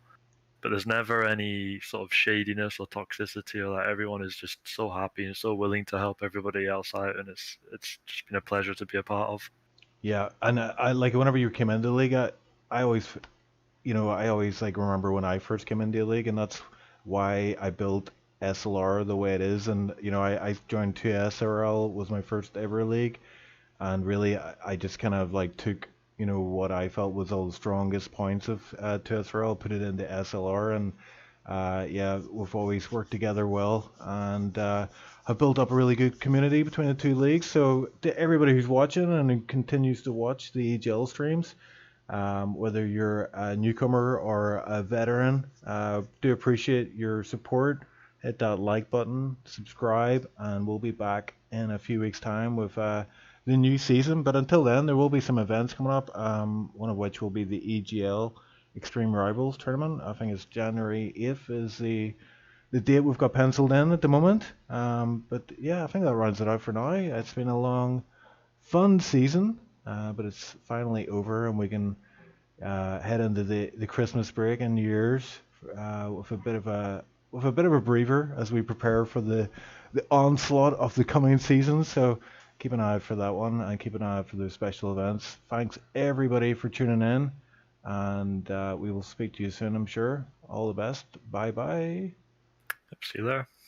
But there's never any sort of shadiness or toxicity, or that. Everyone is just so happy and so willing to help everybody else out, and it's just been a pleasure to be a part of. Yeah, and I like whenever you came into the league, I always, I always like remember when I first came into the league, and that's why I built SLR the way it is. And I joined 2SRL, was my first ever league, and really I just kind of like took what I felt was all the strongest points of 2SRL, put it into SLR, and yeah, we've always worked together well, and have built up a really good community between the two leagues. So to everybody who's watching and who continues to watch the EGL streams, whether you're a newcomer or a veteran, do appreciate your support. Hit that like button, subscribe, and we'll be back in a few weeks' time with the new season. But until then, there will be some events coming up, one of which will be the EGL Extreme Rivals tournament. I think it's January 8th is the date we've got penciled in at the moment. But yeah, I think that rounds it out for now. It's been a long, fun season, but it's finally over, and we can head into the Christmas break and New Year's with a bit of a breather as we prepare for the onslaught of the coming season. So keep an eye out for that one, and keep an eye out for those special events. Thanks everybody for tuning in, and we will speak to you soon, I'm sure. All the best. Bye bye. See you there.